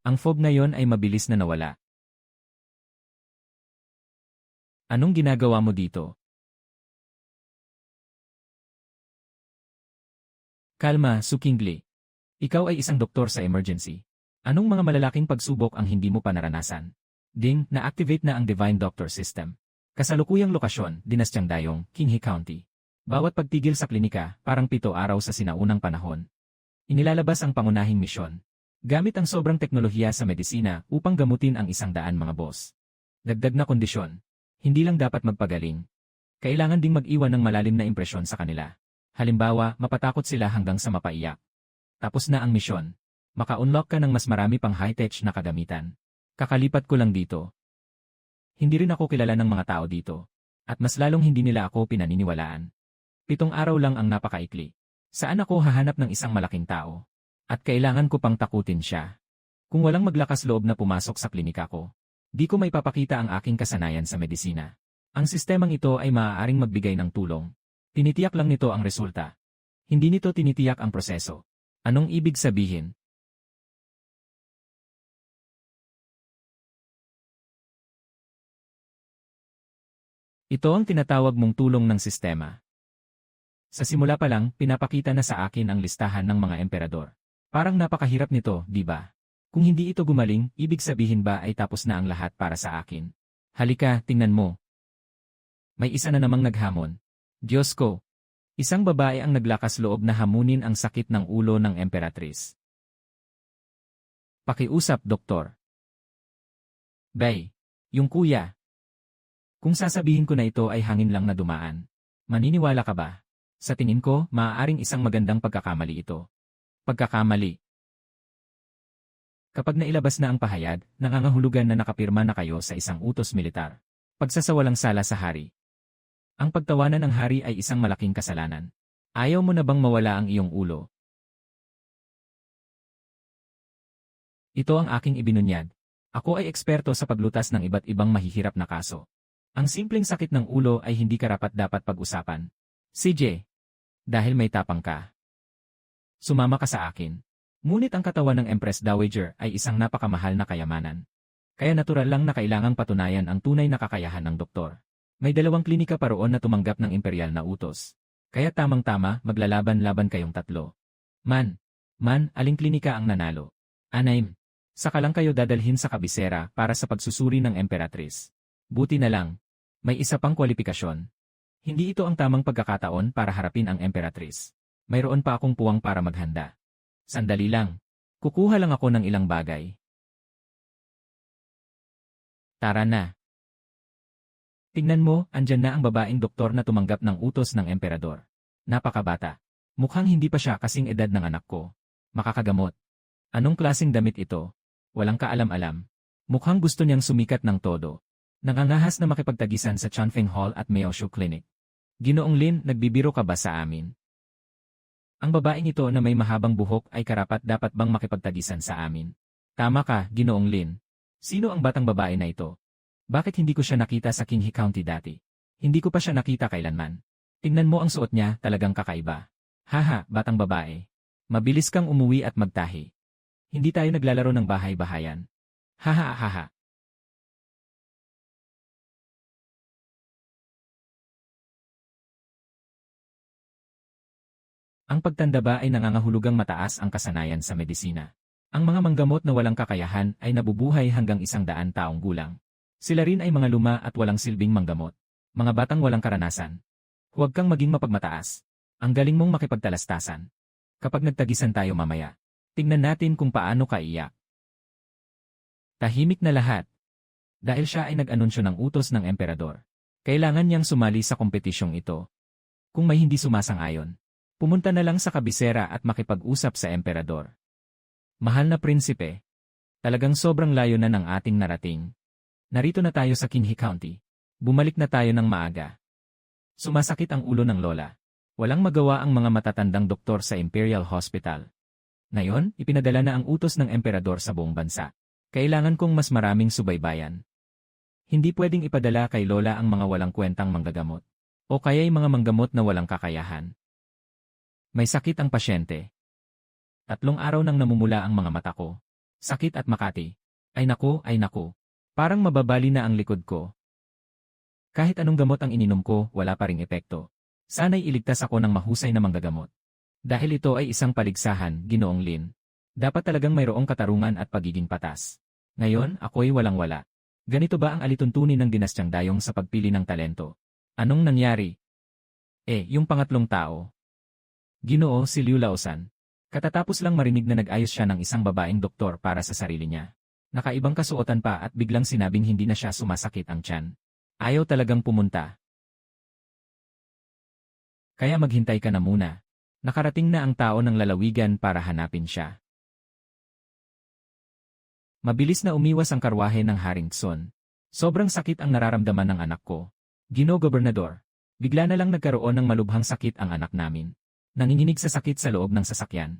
Ang fog ngayon ay mabilis na nawala. Anong ginagawa mo dito? Kalma, Su Qingli. Ikaw ay isang doktor sa emergency. Anong mga malalaking pagsubok ang hindi mo pa naranasan? Ding, na-activate na ang Divine Doctor System. Kasalukuyang lokasyon, Dinastyang Dayong, Qinghe County. Bawat pagtigil sa klinika, parang 7 araw sa sinaunang panahon. Inilalabas ang pangunahing misyon. Gamit ang sobrang teknolohiya sa medisina upang gamutin ang 100 mga boss. Dagdag na kondisyon. Hindi lang dapat magpagaling. Kailangan ding mag-iwan ng malalim na impresyon sa kanila. Halimbawa, mapatakot sila hanggang sa mapaiyak. Tapos na ang misyon. Maka-unlock ka ng mas marami pang high-tech na kagamitan. Kakalipat ko lang dito. Hindi rin ako kilala ng mga tao dito. At mas lalong hindi nila ako pinaniniwalaan. 7 araw lang ang napakaikli. Saan ako hahanap ng isang malaking tao? At kailangan ko pang takutin siya. Kung walang maglakas loob na pumasok sa klinika ko, di ko may papakita ang aking kasanayan sa medisina. Ang sistemang ito ay maaaring magbigay ng tulong. Tinitiyak lang nito ang resulta. Hindi nito tinitiyak ang proseso. Anong ibig sabihin? Ito ang tinatawag mong tulong ng sistema. Sa simula pa lang, pinapakita na sa akin ang listahan ng mga emperador. Parang napakahirap nito, di ba? Kung hindi ito gumaling, ibig sabihin ba ay tapos na ang lahat para sa akin? Halika, tingnan mo. May isa na namang naghamon. Diyos ko. Isang babae ang naglakas loob na hamunin ang sakit ng ulo ng emperatris. Pakiusap, doktor. Bay. Yung kuya. Kung sasabihin ko na ito ay hangin lang na dumaan, maniniwala ka ba? Sa tingin ko, maaaring isang magandang pagkakamali ito. Pagkakamali. Kapag nailabas na ang pahayag, nangangahulugan na nakapirma na kayo sa isang utos militar. Pagsasawalang sala sa hari. Ang pagtawanan ng hari ay isang malaking kasalanan. Ayaw mo na bang mawala ang iyong ulo? Ito ang aking ibinunyad. Ako ay eksperto sa paglutas ng iba't ibang mahihirap na kaso. Ang simpleng sakit ng ulo ay hindi karapat-dapat pag-usapan. CJ. Dahil may tapang ka. Sumama ka sa akin. Ngunit ang katawan ng Empress Dowager ay isang napakamahal na kayamanan. Kaya natural lang na kailangang patunayan ang tunay na kakayahan ng doktor. May 2 klinika pa roon na tumanggap ng imperial na utos. Kaya tamang-tama, maglalaban-laban kayong 3. Man, aling klinika ang nanalo? Anaim. Saka lang kayo dadalhin sa kabisera para sa pagsusuri ng emperatris. Buti na lang. May isa pang kwalipikasyon. Hindi ito ang tamang pagkakataon para harapin ang emperatris. Mayroon pa akong puwang para maghanda. Sandali lang. Kukuha lang ako ng ilang bagay. Tara na. Tingnan mo, andyan na ang babaeng doktor na tumanggap ng utos ng emperador. Napakabata. Mukhang hindi pa siya kasing edad ng anak ko. Makakagamot. Anong klaseng damit ito? Walang kaalam-alam. Mukhang gusto niyang sumikat ng todo. Nangangahas na makipagtagisan sa Chanfeng Hall at Meoshu Clinic. Ginoong Lin, nagbibiro ka ba sa amin? Ang babaeng ito na may mahabang buhok ay karapat-dapat bang makipagtagisan sa amin? Tama ka, Ginoong Lin. Sino ang batang babae na ito? Bakit hindi ko siya nakita sa Qinghe County dati? Hindi ko pa siya nakita kailanman. Tingnan mo ang suot niya, talagang kakaiba. Haha, batang babae. Mabilis kang umuwi at magtahi. Hindi tayo naglalaro ng bahay-bahayan. Haha. Ang pagtanda ba ay nangangahulugang mataas ang kasanayan sa medisina? Ang mga manggamot na walang kakayahan ay nabubuhay hanggang 100 taong gulang. Sila rin ay mga luma at walang silbing manggamot. Mga batang walang karanasan. Huwag kang maging mapagmataas. Ang galing mong makipagtalastasan. Kapag nagtagisan tayo mamaya, tingnan natin kung paano ka iyak. Tahimik na lahat. Dahil siya ay nag-anunsyo ng utos ng emperador. Kailangan niyang sumali sa kompetisyong ito. Kung may hindi sumasang-ayon, pumunta na lang sa kabisera at makipag-usap sa emperador. Mahal na prinsipe, talagang sobrang layo na ng ating narating. Narito na tayo sa Qinghe County. Bumalik na tayo ng maaga. Sumasakit ang ulo ng lola. Walang magawa ang mga matatandang doktor sa Imperial Hospital. Ngayon, ipinadala na ang utos ng emperador sa buong bansa. Kailangan kong mas maraming subaybayan. Hindi pwedeng ipadala kay lola ang mga walang kwentang manggagamot. O kaya'y mga manggamot na walang kakayahan. May sakit ang pasyente. 3 araw nang namumula ang mga mata ko. Sakit at Makati. Ay naku, ay naku. Parang mababali na ang likod ko. Kahit anong gamot ang ininom ko, wala pa ring epekto. Sana'y iligtas ako ng mahusay na manggagamot. Dahil ito ay isang paligsahan, Ginoong Lin. Dapat talagang mayroong katarungan at pagiging patas. Ngayon, ako'y walang-wala. Ganito ba ang alituntunin ng dinastyang Dayong sa pagpili ng talento? Anong nangyari? Yung pangatlong tao. Ginoo si Liu Laosan. Katatapos lang marinig na nag-ayos siya ng isang babaeng doktor para sa sarili niya. Nakaibang kasuotan pa at biglang sinabing hindi na siya sumasakit ang tiyan. Ayaw talagang pumunta. Kaya maghintay ka na muna. Nakarating na ang tao ng lalawigan para hanapin siya. Mabilis na umiwas ang karwahe ng Haring Tsun. Sobrang sakit ang nararamdaman ng anak ko. Ginoong Gobernador, bigla na lang nagkaroon ng malubhang sakit ang anak namin. Nanginginig sa sakit sa loob ng sasakyan.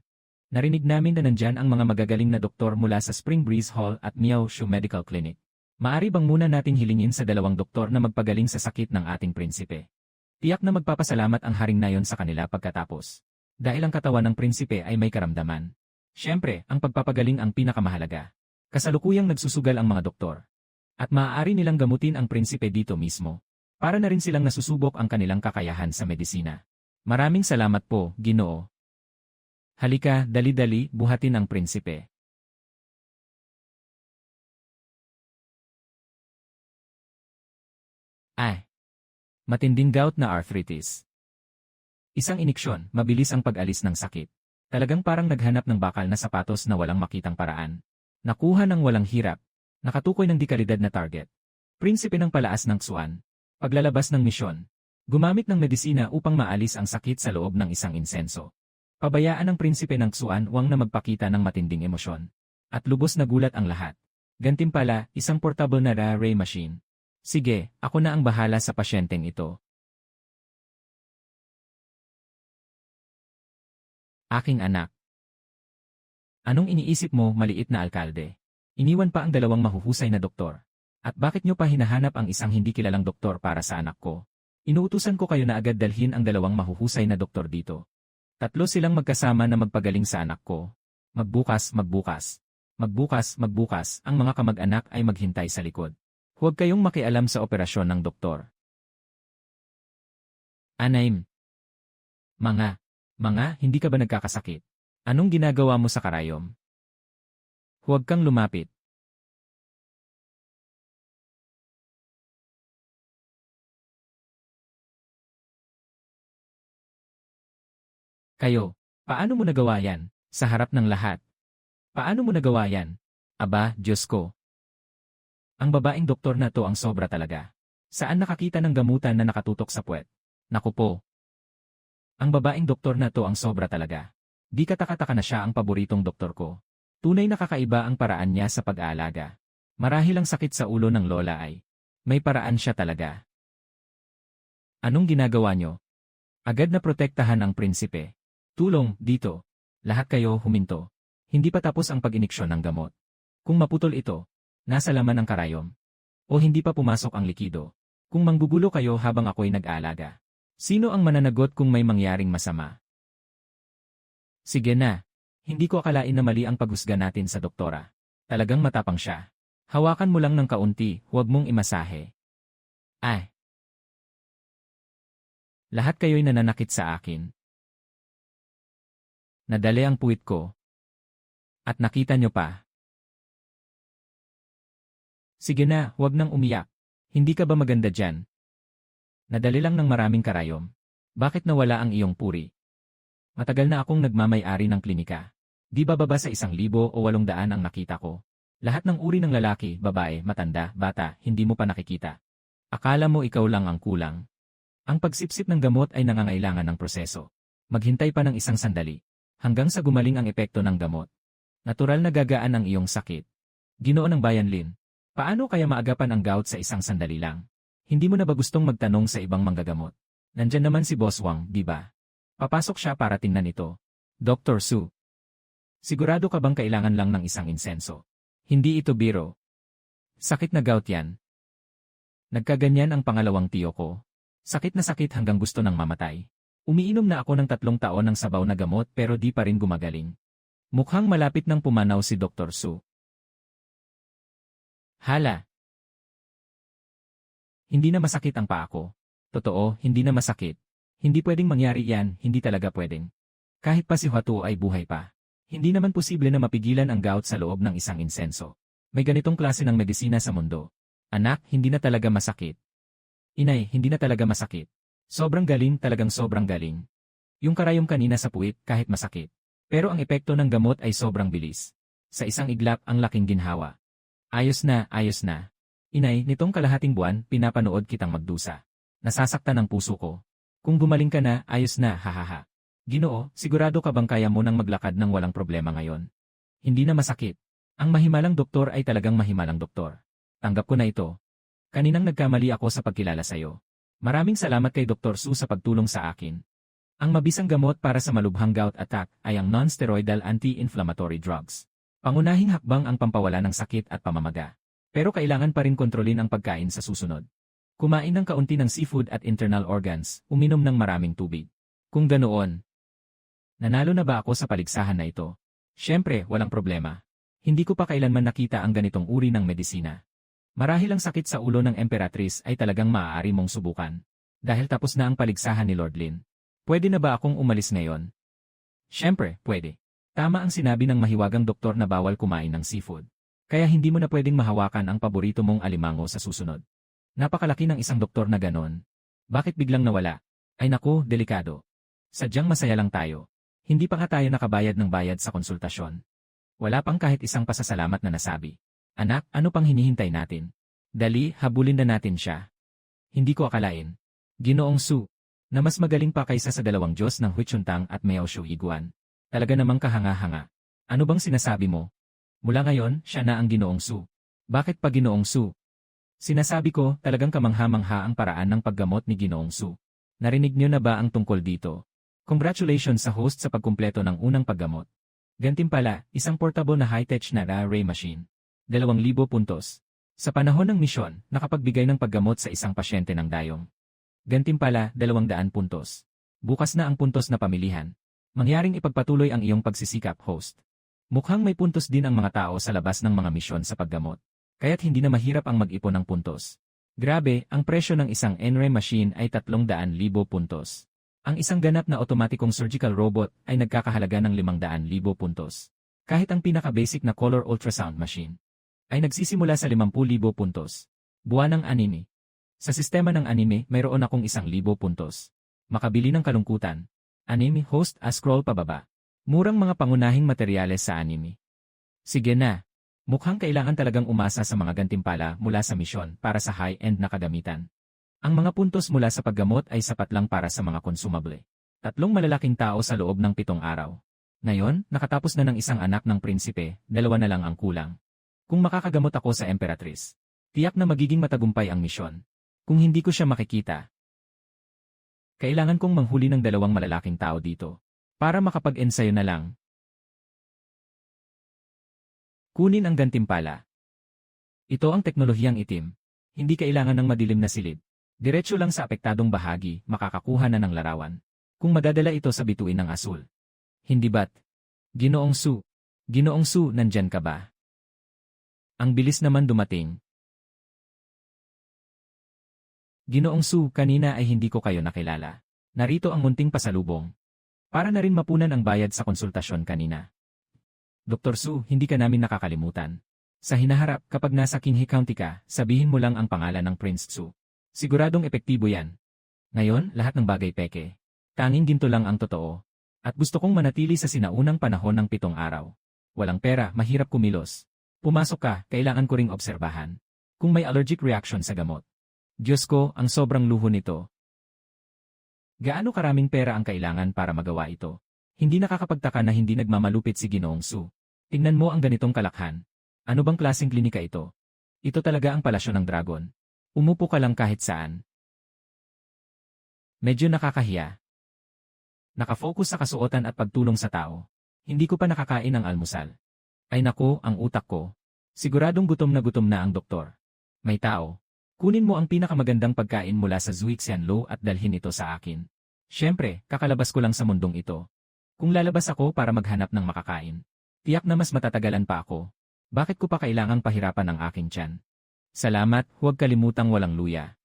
Narinig namin na nandyan ang mga magagaling na doktor mula sa Spring Breeze Hall at Miao Shu Medical Clinic. Maari bang muna nating hilingin sa dalawang doktor na magpagaling sa sakit ng ating prinsipe? Tiyak na magpapasalamat ang Haring Nayon sa kanila pagkatapos. Dahil ang katawan ng prinsipe ay may karamdaman. Siyempre, ang pagpapagaling ang pinakamahalaga. Kasalukuyang nagsusugal ang mga doktor. At maaari nilang gamutin ang prinsipe dito mismo. Para na rin silang nasusubok ang kanilang kakayahan sa medisina. Maraming salamat po, Ginoo. Halika, dali-dali, buhatin ang prinsipe. Matinding gout na arthritis. Isang iniksyon, mabilis ang pag-alis ng sakit. Talagang parang naghanap ng bakal na sapatos na walang makitang paraan. Nakuha ng walang hirap. Nakatukoy ng dekalidad na target. Prinsipe ng palaas ng Tsuan. Paglalabas ng misyon. Gumamit ng medisina upang maalis ang sakit sa loob ng isang insenso. Pabayaan ng prinsipe ng Tsuan wang na magpakita ng matinding emosyon. At lubos na gulat ang lahat. Gantimpala, isang portable na ray machine. Sige, ako na ang bahala sa pasyenteng ito. Aking anak. Anong iniisip mo, maliit na alkalde? Iniwan pa ang dalawang mahuhusay na doktor. At bakit nyo pa hinahanap ang isang hindi kilalang doktor para sa anak ko? Inuutusan ko kayo na agad dalhin ang dalawang mahuhusay na doktor dito. 3 silang magkasama na magpagaling sa anak ko. Magbukas, ang mga kamag-anak ay maghintay sa likod. Huwag kayong makialam sa operasyon ng doktor. Anaim. Mga, hindi ka ba nagkakasakit? Anong ginagawa mo sa karayom? Huwag kang lumapit. Kayo, paano mo nagawa yan? Sa harap ng lahat. Paano mo nagawa yan? Aba, Diyos ko. Ang babaeng doktor na to ang sobra talaga. Saan nakakita ng gamutan na nakatutok sa puwet? Naku po. Ang babaeng doktor na to ang sobra talaga. Di kataka-taka na siya ang paboritong doktor ko. Tunay na kakaiba ang paraan niya sa pag-aalaga. Marahil ang sakit sa ulo ng lola ay may paraan siya talaga. Anong ginagawa nyo? Agad na protektahan ang prinsipe. Tulong, dito. Lahat kayo huminto. Hindi pa tapos ang pag-iniksyon ng gamot. Kung maputol ito, nasa laman ng karayom. O hindi pa pumasok ang likido. Kung manggugulo kayo habang ako'y nag-aalaga. Sino ang mananagot kung may mangyaring masama? Sige na. Hindi ko akalain na mali ang paghusga natin sa doktora. Talagang matapang siya. Hawakan mo lang ng kaunti, huwag mong imasahe. Lahat kayo'y nananakit sa akin. Nadali ang puwit ko. At nakita nyo pa. Sige na, huwag nang umiyak. Hindi ka ba maganda dyan? Nadali lang ng maraming karayom. Bakit nawala ang iyong puri? Matagal na akong nagmamay-ari ng klinika. Di ba baba sa 1,000 o 800 ang nakita ko? Lahat ng uri ng lalaki, babae, matanda, bata, hindi mo pa nakikita. Akala mo ikaw lang ang kulang. Ang pagsipsip ng gamot ay nangangailangan ng proseso. Maghintay pa ng 1 sandali. Hanggang sa gumaling ang epekto ng gamot. Natural na gagaan ang iyong sakit. Ginoo ng Bayan Lin. Paano kaya maagapan ang gout sa 1 sandali lang? Hindi mo na ba gustong magtanong sa ibang manggagamot? Nandyan naman si Boss Wang, di ba? Papasok siya para tingnan ito. Dr. Su. Sigurado ka bang kailangan lang ng 1 insenso? Hindi ito biro. Sakit na gout yan. Nagkaganyan ang pangalawang tiyo ko. Sakit na sakit hanggang gusto nang mamatay. Umiinom na ako ng 3 taon ng sabaw na gamot pero di pa rin gumagaling. Mukhang malapit nang pumanaw si Dr. Su. Hala. Hindi na masakit ang paa ko. Totoo, hindi na masakit. Hindi pwedeng mangyari yan, hindi talaga pwedeng. Kahit pa si Huato ay buhay pa. Hindi naman posible na mapigilan ang gout sa loob ng isang insenso. May ganitong klase ng medisina sa mundo. Anak, hindi na talaga masakit. Inay, hindi na talaga masakit. Sobrang galing, talagang sobrang galing. Yung karayom kanina sa puwit, kahit masakit. Pero ang epekto ng gamot ay sobrang bilis. Sa isang iglap, ang laking ginhawa. Ayos na, ayos na. Inay, nitong kalahating buwan, pinapanood kitang magdusa. Nasasaktan ang puso ko. Kung gumaling ka na, ayos na, hahaha. Ginoo, sigurado ka bang kaya mo nang maglakad ng walang problema ngayon? Hindi na masakit. Ang mahimalang doktor ay talagang mahimalang doktor. Tanggap ko na ito. Kaninang nagkamali ako sa pagkilala sa'yo. Maraming salamat kay Dr. Su sa pagtulong sa akin. Ang mabisang gamot para sa malubhang gout attack ay ang non-steroidal anti-inflammatory drugs. Pangunahing hakbang ang pampawala ng sakit at pamamaga. Pero kailangan pa rin kontrolin ang pagkain sa susunod. Kumain ng kaunti ng seafood at internal organs, uminom ng maraming tubig. Kung ganoon, nanalo na ba ako sa paligsahan na ito? Siyempre, walang problema. Hindi ko pa kailanman nakita ang ganitong uri ng medisina. Marahil ang sakit sa ulo ng Emperatrice ay talagang maaari mong subukan. Dahil tapos na ang paligsahan ni Lord Lin. Pwede na ba akong umalis ngayon? Siyempre, pwede. Tama ang sinabi ng mahiwagang doktor na bawal kumain ng seafood. Kaya hindi mo na pwedeng mahawakan ang paborito mong alimango sa susunod. Napakalaki ng isang doktor na ganon. Bakit biglang nawala? Ay naku, delikado. Sadyang masaya lang tayo. Hindi pa nga tayo nakabayad ng bayad sa konsultasyon. Wala pang kahit isang pasasalamat na nasabi. Anak, ano pang hinihintay natin? Dali, habulin na natin siya. Hindi ko akalain. Ginoong Su, na mas magaling pa kaysa sa dalawang Diyos ng Huichuntang at Miao Shu Iguan. Talaga namang kahanga-hanga. Ano bang sinasabi mo? Mula ngayon, siya na ang Ginoong Su. Bakit pa Ginoong Su? Sinasabi ko, talagang kamangha-mangha ang paraan ng paggamot ni Ginoong Su. Narinig niyo na ba ang tungkol dito? Congratulations sa host sa pagkumpleto ng unang paggamot. Gantimpala, isang portable na high-tech na Ray machine. 2,000 puntos. Sa panahon ng misyon, nakapagbigay ng paggamot sa isang pasyente ng dayong. Gantimpala, 200 puntos. Bukas na ang puntos na pamilihan. Mangyaring ipagpatuloy ang iyong pagsisikap, host. Mukhang may puntos din ang mga tao sa labas ng mga misyon sa paggamot. Kaya't hindi na mahirap ang mag-ipon ng puntos. Grabe, ang presyo ng isang NRE machine ay 300,000 puntos. Ang isang ganap na otomatikong surgical robot ay nagkakahalaga ng 500,000 puntos. Kahit ang pinaka-basic na color ultrasound machine ay nagsisimula sa 50,000 puntos. Buwan ng anime. Sa sistema ng anime, mayroon akong 1,000 puntos. Makabili ng kalungkutan. Anime host scroll pababa. Murang mga pangunahing materyales sa anime. Sige na. Mukhang kailangan talagang umasa sa mga gantimpala mula sa misyon para sa high-end na kagamitan. Ang mga puntos mula sa paggamot ay sapat lang para sa mga consumable. 3 malalaking tao sa loob ng 7 araw. Ngayon, nakatapos na ng isang anak ng prinsipe, 2 na lang ang kulang. Kung makakagamot ako sa Emperatrice, tiyak na magiging matagumpay ang misyon. Kung hindi ko siya makikita, kailangan kong manghuli ng 2 malalaking tao dito. Para makapag-ensayo na lang. Kunin ang gantimpala. Ito ang teknolohiyang itim. Hindi kailangan ng madilim na silid. Diretso lang sa apektadong bahagi, makakakuha na ng larawan. Kung madadala ito sa bituin ng asul. Hindi ba't? Ginoong Su. Ginoong Su, nandyan ka ba? Ang bilis naman dumating. Ginoong Su, kanina ay hindi ko kayo nakilala. Narito ang munting pasalubong. Para na rin mapunan ang bayad sa konsultasyon kanina. Dr. Su, hindi ka namin nakakalimutan. Sa hinaharap, kapag nasa Qinghe County ka, sabihin mo lang ang pangalan ng Prince Su. Siguradong epektibo yan. Ngayon, lahat ng bagay peke. Tanging ginto lang ang totoo. At gusto kong manatili sa sinaunang panahon ng 7 araw. Walang pera, mahirap kumilos. Pumasok ka, kailangan ko ring obserbahan. Kung may allergic reaction sa gamot. Diyos ko, ang sobrang luho nito. Gaano karaming pera ang kailangan para magawa ito? Hindi nakakapagtaka na hindi nagmamalupit si Ginoong Su. Tingnan mo ang ganitong kalakhan. Ano bang klaseng klinika ito? Ito talaga ang palasyo ng dragon. Umupo ka lang kahit saan. Medyo nakakahiya. Nakafocus sa kasuotan at pagtulong sa tao. Hindi ko pa nakakain ang almusal. Ay nako, ang utak ko. Siguradong gutom na ang doktor. May tao. Kunin mo ang pinakamagandang pagkain mula sa Zuixianlo at dalhin ito sa akin. Siyempre, kakalabas ko lang sa mundong ito. Kung lalabas ako para maghanap ng makakain, tiyak na mas matatagalan pa ako. Bakit ko pa kailangang pahirapan ang aking tiyan? Salamat, huwag kalimutang walang luya.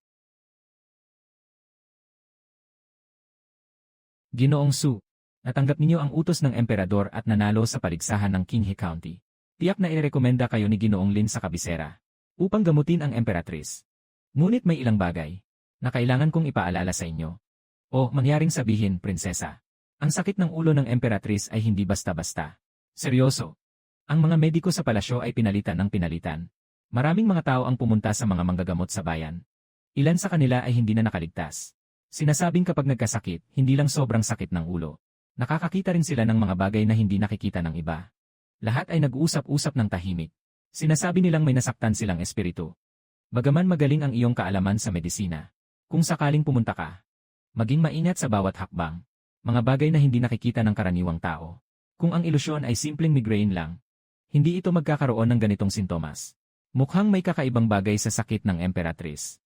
Ginoong Su, natanggap ninyo ang utos ng emperador at nanalo sa paligsahan ng Qinghe County. Tiyak na irekomenda kayo ni Ginoong Lin sa kabisera upang gamutin ang emperatrice. Ngunit may ilang bagay na kailangan kong ipaalala sa inyo. O mangyaring sabihin, prinsesa. Ang sakit ng ulo ng emperatrice ay hindi basta-basta. Seryoso. Ang mga mediko sa palasyo ay pinalitan ng pinalitan. Maraming mga tao ang pumunta sa mga manggagamot sa bayan. Ilan sa kanila ay hindi na nakaligtas. Sinasabing kapag nagkasakit, hindi lang sobrang sakit ng ulo. Nakakakita rin sila ng mga bagay na hindi nakikita ng iba. Lahat ay nag-uusap-usap ng tahimik. Sinasabi nilang may nasaktan silang espiritu. Bagaman magaling ang iyong kaalaman sa medisina, kung sakaling pumunta ka, maging maingat sa bawat hakbang. Mga bagay na hindi nakikita ng karaniwang tao. Kung ang ilusyon ay simpleng migraine lang, hindi ito magkakaroon ng ganitong sintomas. Mukhang may kakaibang bagay sa sakit ng emperatrice.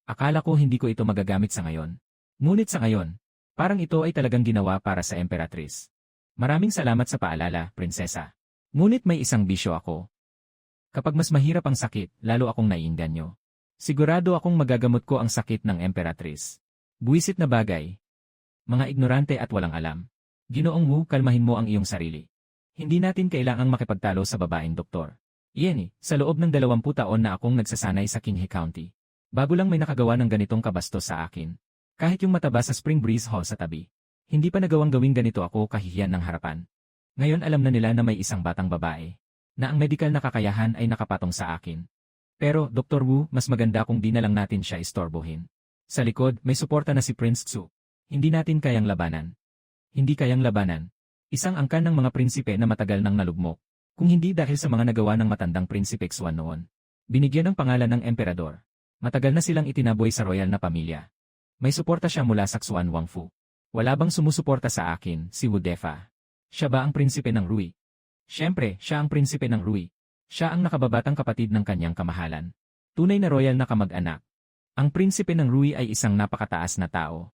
Akala ko hindi ko ito magagamit sa ngayon. Ngunit sa ngayon, parang ito ay talagang ginawa para sa emperatrice. Maraming salamat sa paalala, prinsesa. Ngunit may isang bisyo ako. Kapag mas mahirap ang sakit, lalo akong naiinganyo. Sigurado akong magagamot ko ang sakit ng emperatrice. Buwisit na bagay. Mga ignorante at walang alam. Ginoong Wu, kalmahin mo ang iyong sarili. Hindi natin kailangang makipagtalo sa babaeng doktor. Iyan sa loob ng 20 taon na akong nagsasanay sa Qinghe County. Bago lang may nakagawa ng ganitong kabastos sa akin. Kahit yung mataba sa Spring Breeze Hall sa tabi. Hindi pa nagawang gawing ganito ako kahihiyan ng harapan. Ngayon alam na nila na may isang batang babae. Na ang medikal na kakayahan ay nakapatong sa akin. Pero, Dr. Wu, mas maganda kung di na lang natin siya istorbohin. Sa likod, may suporta na si Prince Tsu. Hindi natin kayang labanan. Hindi kayang labanan. Isang angkan ng mga prinsipe na matagal nang nalugmok. Kung hindi dahil sa mga nagawa ng matandang Prinsipe Xuan noon. Binigyan ng pangalan ng emperador. Matagal na silang itinaboy sa royal na pamilya. May suporta siya mula sa Xuan Wangfu. Wala bang sumusuporta sa akin, si Wu Defa? Siya ba ang prinsipe ng Rui? Siyempre, siya ang prinsipe ng Rui. Siya ang nakababatang kapatid ng kanyang kamahalan. Tunay na royal na kamag-anak. Ang prinsipe ng Rui ay isang napakataas na tao.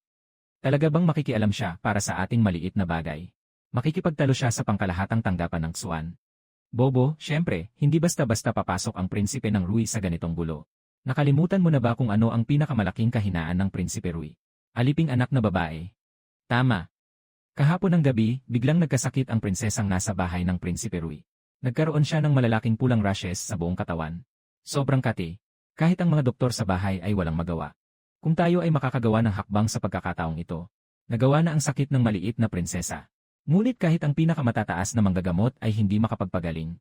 Talaga bang makikialam siya para sa ating maliit na bagay? Makikipagtalo siya sa pangkalahatang tanggapan ng Xuan. Bobo, siyempre, hindi basta-basta papasok ang prinsipe ng Rui sa ganitong gulo. Nakalimutan mo na ba kung ano ang pinakamalaking kahinaan ng prinsipe Rui? Aliping anak na babae. Tama. Kahapon ng gabi, biglang nagkasakit ang prinsesang nasa bahay ng prinsipe Rui. Nagkaroon siya ng malalaking pulang rashes sa buong katawan. Sobrang kati. Kahit ang mga doktor sa bahay ay walang magawa. Kung tayo ay makakagawa ng hakbang sa pagkakataong ito, nagawa na ang sakit ng maliit na prinsesa. Ngunit kahit ang pinakamatataas na manggagamot ay hindi makapagpagaling.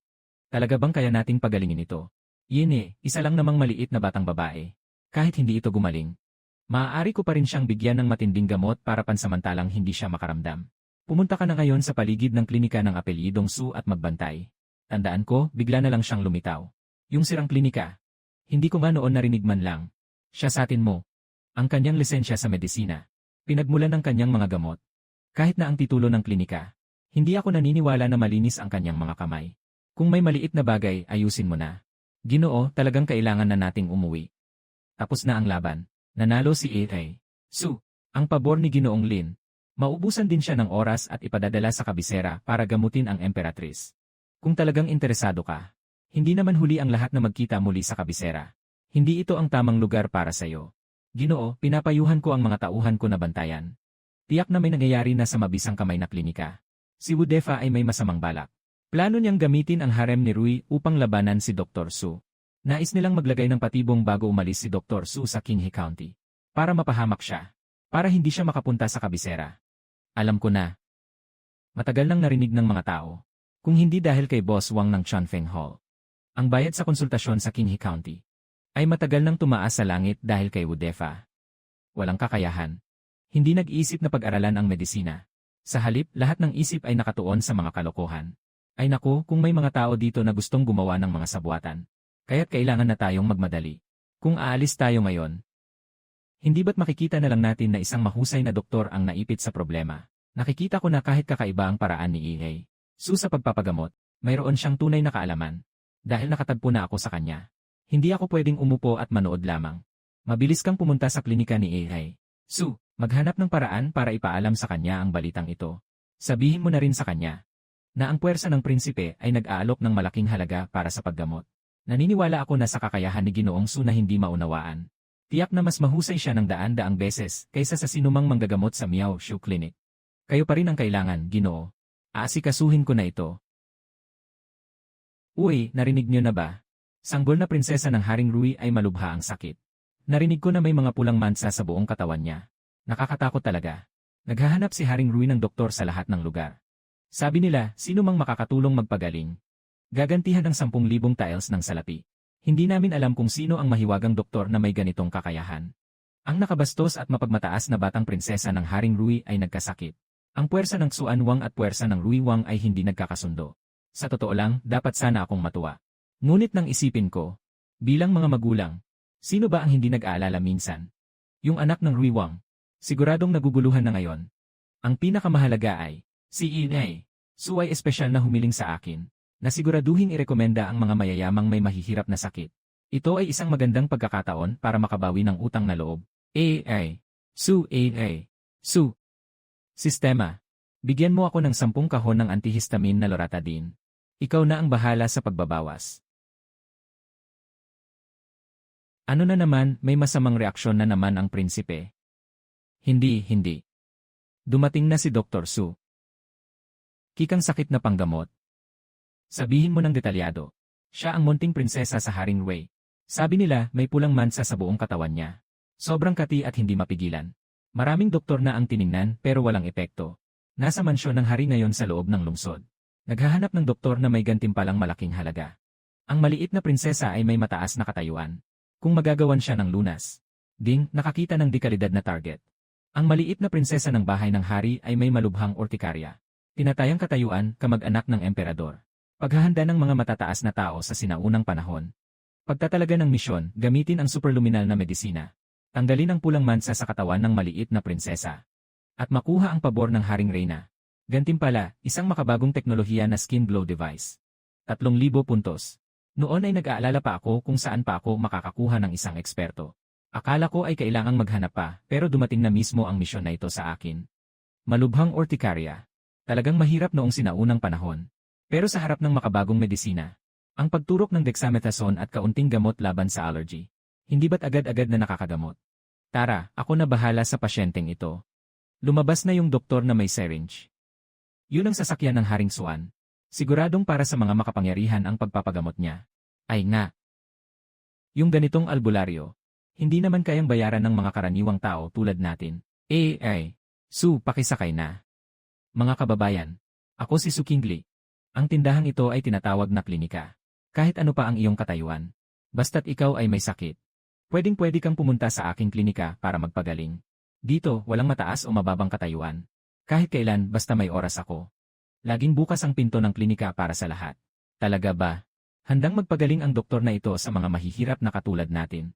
Talaga bang kaya nating pagalingin ito? Isa lang namang maliit na batang babae. Kahit hindi ito gumaling, maaari ko pa rin siyang bigyan ng matinding gamot para pansamantalang hindi siya makaramdam. Pumunta ka na ngayon sa paligid ng klinika ng apelyidong Su at magbantay. Tandaan ko, bigla na lang siyang lumitaw. Yung sirang klinika. Hindi ko nga noon narinig man lang. Siya sa atin mo. Ang kanyang lisensya sa medisina. Pinagmulan ng kanyang mga gamot. Kahit na ang titulo ng klinika. Hindi ako naniniwala na malinis ang kanyang mga kamay. Kung may maliit na bagay, ayusin mo na. Ginoo, talagang kailangan na nating umuwi. Tapos na ang laban. Nanalo si A.A. Su. Ang pabor ni Ginoong Lin. Maubusan din siya ng oras at ipadadala sa kabisera para gamutin ang emperatrice. Kung talagang interesado ka, hindi naman huli ang lahat na magkita muli sa kabisera. Hindi ito ang tamang lugar para sa iyo. Ginoo, pinapayuhan ko ang mga tauhan ko na bantayan. Tiyak na may nangyayari na sa mabisang kamay na klinika. Si Wu Defa ay may masamang balak. Plano niyang gamitin ang harem ni Rui upang labanan si Dr. Su. Nais nilang maglagay ng patibong bago umalis si Dr. Su sa Qinghe County. Para mapahamak siya. Para hindi siya makapunta sa kabisera. Alam ko na. Matagal nang narinig ng mga tao. Kung hindi dahil kay Boss Wang ng Chanfeng Hall. Ang bayad sa konsultasyon sa Qinghe County ay matagal nang tumaas sa langit dahil kay Wu Defa. Walang kakayahan. Hindi nag-iisip na pag-aralan ang medisina. Sa halip, lahat ng isip ay nakatuon sa mga kalokohan. Ay naku, kung may mga tao dito na gustong gumawa ng mga sabuatan. Kaya't kailangan na tayong magmadali. Kung aalis tayo ngayon, hindi ba't makikita na lang natin na isang mahusay na doktor ang naipit sa problema? Nakikita ko na kahit kakaiba ang paraan ni EA. Su sa pagpapagamot, mayroon siyang tunay na kaalaman. Dahil nakatagpo na ako sa kanya. Hindi ako pwedeng umupo at manood lamang. Mabilis kang pumunta sa klinika ni EA. Su, maghanap ng paraan para ipaalam sa kanya ang balitang ito. Sabihin mo na rin sa kanya na ang puwersa ng prinsipe ay nag-aalok ng malaking halaga para sa paggamot. Naniniwala ako na sa kakayahan ni Ginoong Su na hindi maunawaan. Tiyak na mas mahusay siya ng daan-daang beses kaysa sa sinumang manggagamot sa Miao Shu Clinic. Kayo pa rin ang kailangan, Ginoo. Aasikasuhin ko na ito. Uy, narinig niyo na ba? Sanggol na prinsesa ng Haring Rui ay malubha ang sakit. Narinig ko na may mga pulang mansa sa buong katawan niya. Nakakatakot talaga. Naghahanap si Haring Rui ng doktor sa lahat ng lugar. Sabi nila, sino mang makakatulong magpagaling. Gagantihan ng 10,000 tiles ng salapi. Hindi namin alam kung sino ang mahiwagang doktor na may ganitong kakayahan. Ang nakabastos at mapagmataas na batang prinsesa ng Haring Rui ay nagkasakit. Ang puwersa ng Xuan Wang at puwersa ng Rui Wang ay hindi nagkakasundo. Sa totoo lang, dapat sana akong matuwa. Ngunit nang isipin ko, bilang mga magulang, sino ba ang hindi nag-aalala minsan? Yung anak ng Rui Wang. Siguradong naguguluhan na ngayon. Ang pinakamahalaga ay, si Inay, Su ay espesyal na humiling sa akin, na siguraduhin irekomenda ang mga mayayamang may mahihirap na sakit. Ito ay isang magandang pagkakataon para makabawi ng utang na loob. Su. Sistema. Bigyan mo ako ng 10 kahon ng antihistamine na loratadine. Ikaw na ang bahala sa pagbabawas. Ano na naman, may masamang reaksyon na naman ang prinsipe. Hindi. Dumating na si Dr. Su. Kikang sakit na panggamot. Sabihin mo ng detalyado. Siya ang munting prinsesa sa Haring Rui. Sabi nila, may pulang mansa sa buong katawan niya. Sobrang kati at hindi mapigilan. Maraming doktor na ang tiningnan pero walang epekto. Nasa mansyon ng hari ngayon sa loob ng lungsod. Naghahanap ng doktor na may gantimpalang malaking halaga. Ang maliit na prinsesa ay may mataas na katayuan. Kung magagawan siya ng lunas. Ding, nakakita ng dekalidad na target. Ang maliit na prinsesa ng bahay ng hari ay may malubhang ortikarya. Tinatayang katayuan, kamag-anak ng emperador. Paghahanda ng mga matataas na tao sa sinaunang panahon. Pagtatalaga ng misyon, gamitin ang superluminal na medisina. Tanggalin ang pulang mansa sa katawan ng maliit na prinsesa. At makuha ang pabor ng Haring Reyna. Gantimpala, isang makabagong teknolohiya na skin glow device. 3,000 puntos. Noon ay nag-aalala pa ako kung saan pa ako makakakuha ng isang eksperto. Akala ko ay kailangang maghanap pa, pero dumating na mismo ang misyon na ito sa akin. Malubhang ortikarya. Talagang mahirap noong sinaunang panahon. Pero sa harap ng makabagong medisina, ang pagturok ng dexamethasone at kaunting gamot laban sa allergy. Hindi ba't agad-agad na nakakagamot? Tara, ako na bahala sa pasyenteng ito. Lumabas na yung doktor na may syringe. Yun ang sasakyan ng Haring Xuan. Siguradong para sa mga makapangyarihan ang pagpapagamot niya. Ay nga. Yung ganitong albularyo, hindi naman kayang bayaran ng mga karaniwang tao tulad natin. Su, pakisakay na. Mga kababayan, ako si Su Qingli. Ang tindahang ito ay tinatawag na klinika. Kahit ano pa ang iyong katayuan. Basta't ikaw ay may sakit. Pwedeng-pwede kang pumunta sa aking klinika para magpagaling. Dito, walang mataas o mababang katayuan. Kahit kailan, basta may oras ako. Laging bukas ang pinto ng klinika para sa lahat. Talaga ba? Handang magpagaling ang doktor na ito sa mga mahihirap na katulad natin.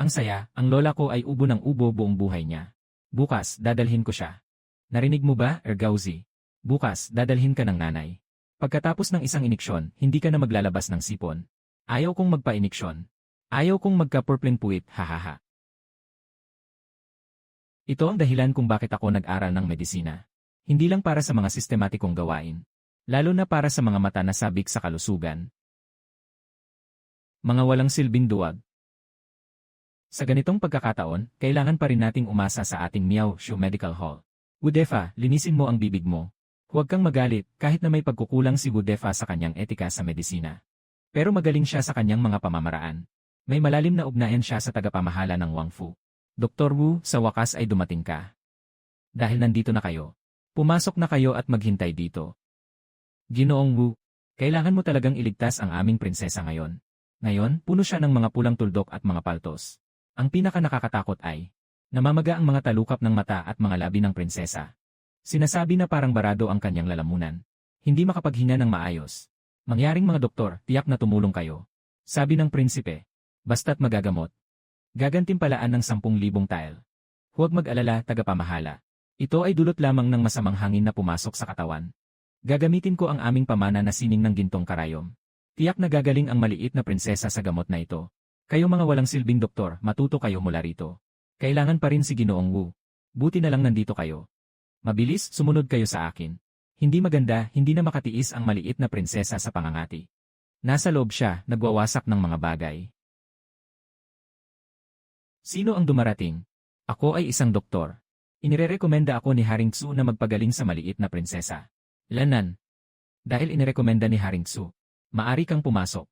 Ang saya, ang lola ko ay ubo ng ubo buong buhay niya. Bukas, dadalhin ko siya. Narinig mo ba, Ergauzi? Bukas, dadalhin ka ng nanay. Pagkatapos ng isang iniksyon, hindi ka na maglalabas ng sipon. Ayaw kong magpa-iniksyon. Ayaw kong magka-purpling puwit, hahaha. Ito ang dahilan kung bakit ako nag-aral ng medisina. Hindi lang para sa mga sistematikong gawain. Lalo na para sa mga mata na sabik sa kalusugan. Mga walang silbing duwag. Sa ganitong pagkakataon, kailangan pa rin nating umasa sa ating Miao Shu Medical Hall. Wudefa, linisin mo ang bibig mo. Huwag kang magalit kahit na may pagkukulang si Wudefa sa kanyang etika sa medisina. Pero magaling siya sa kanyang mga pamamaraan. May malalim na ugnayan siya sa tagapamahala ng Wang Fu. Dr. Wu, sa wakas ay dumating ka. Dahil nandito na kayo. Pumasok na kayo at maghintay dito. Ginoong Wu, kailangan mo talagang iligtas ang aming prinsesa ngayon. Ngayon, puno siya ng mga pulang tuldok at mga paltos. Ang pinaka nakakatakot ay, namamaga ang mga talukap ng mata at mga labi ng prinsesa. Sinasabi na parang barado ang kanyang lalamunan. Hindi makapaghinga ng maayos. Mangyaring mga doktor, tiyak na tumulong kayo. Sabi ng prinsipe, basta't magagamot. Gagantimpalaan ng 10,000 tile. Huwag mag-alala, tagapamahala. Ito ay dulot lamang ng masamang hangin na pumasok sa katawan. Gagamitin ko ang aming pamana na sining ng gintong karayom. Tiyak na gagaling ang maliit na prinsesa sa gamot na ito. Kayo mga walang silbing doktor, matuto kayo mula rito. Kailangan pa rin si Ginoong Wu. Buti na lang nandito kayo. Mabilis, sumunod kayo sa akin. Hindi maganda, hindi na makatiis ang maliit na prinsesa sa pangangati. Nasa loob siya, nagwawasak ng mga bagay. Sino ang dumarating? Ako ay isang doktor. Inirekomenda ako ni Haring Tsu na magpagaling sa maliit na prinsesa. Lanan. Dahil inirekomenda ni Haring Tsu, maari kang pumasok.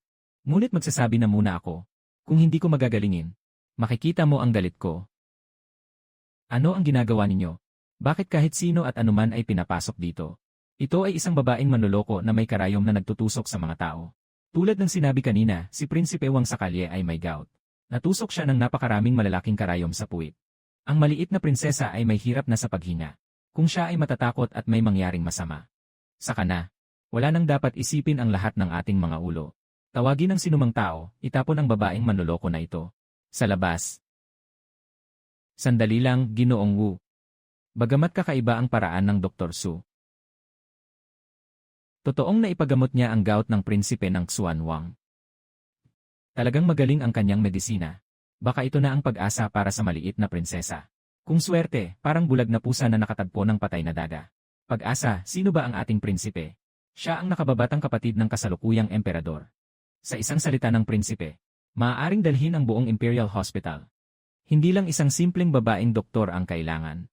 Ngunit magsasabi na muna ako. Kung hindi ko magagalingin, makikita mo ang galit ko. Ano ang ginagawa ninyo? Bakit kahit sino at anuman ay pinapasok dito? Ito ay isang babaeng manloloko na may karayom na nagtutusok sa mga tao. Tulad ng sinabi kanina, si Prinsipe Wang sa kalye ay may gout. Natusok siya ng napakaraming malalaking karayom sa puwit. Ang maliit na prinsesa ay may hirap na sa paghinga. Kung siya ay matatakot at may mangyaring masama. Saka na. Wala nang dapat isipin ang lahat ng ating mga ulo. Tawagin ang sinumang tao, itapon ang babaeng manloloko na ito. Sa labas. Sandali lang, Ginoong Wu. Bagamat kakaiba ang paraan ng Dr. Su. Totoong naipagamot niya ang gout ng prinsipe ng Xuan Wang. Talagang magaling ang kanyang medisina. Baka ito na ang pag-asa para sa maliit na prinsesa. Kung swerte, parang bulag na pusa na nakatagpo ng patay na daga. Pag-asa, sino ba ang ating prinsipe? Siya ang nakababatang kapatid ng kasalukuyang emperador. Sa isang salita ng prinsipe, maaaring dalhin ang buong Imperial Hospital. Hindi lang isang simpleng babaeng doktor ang kailangan.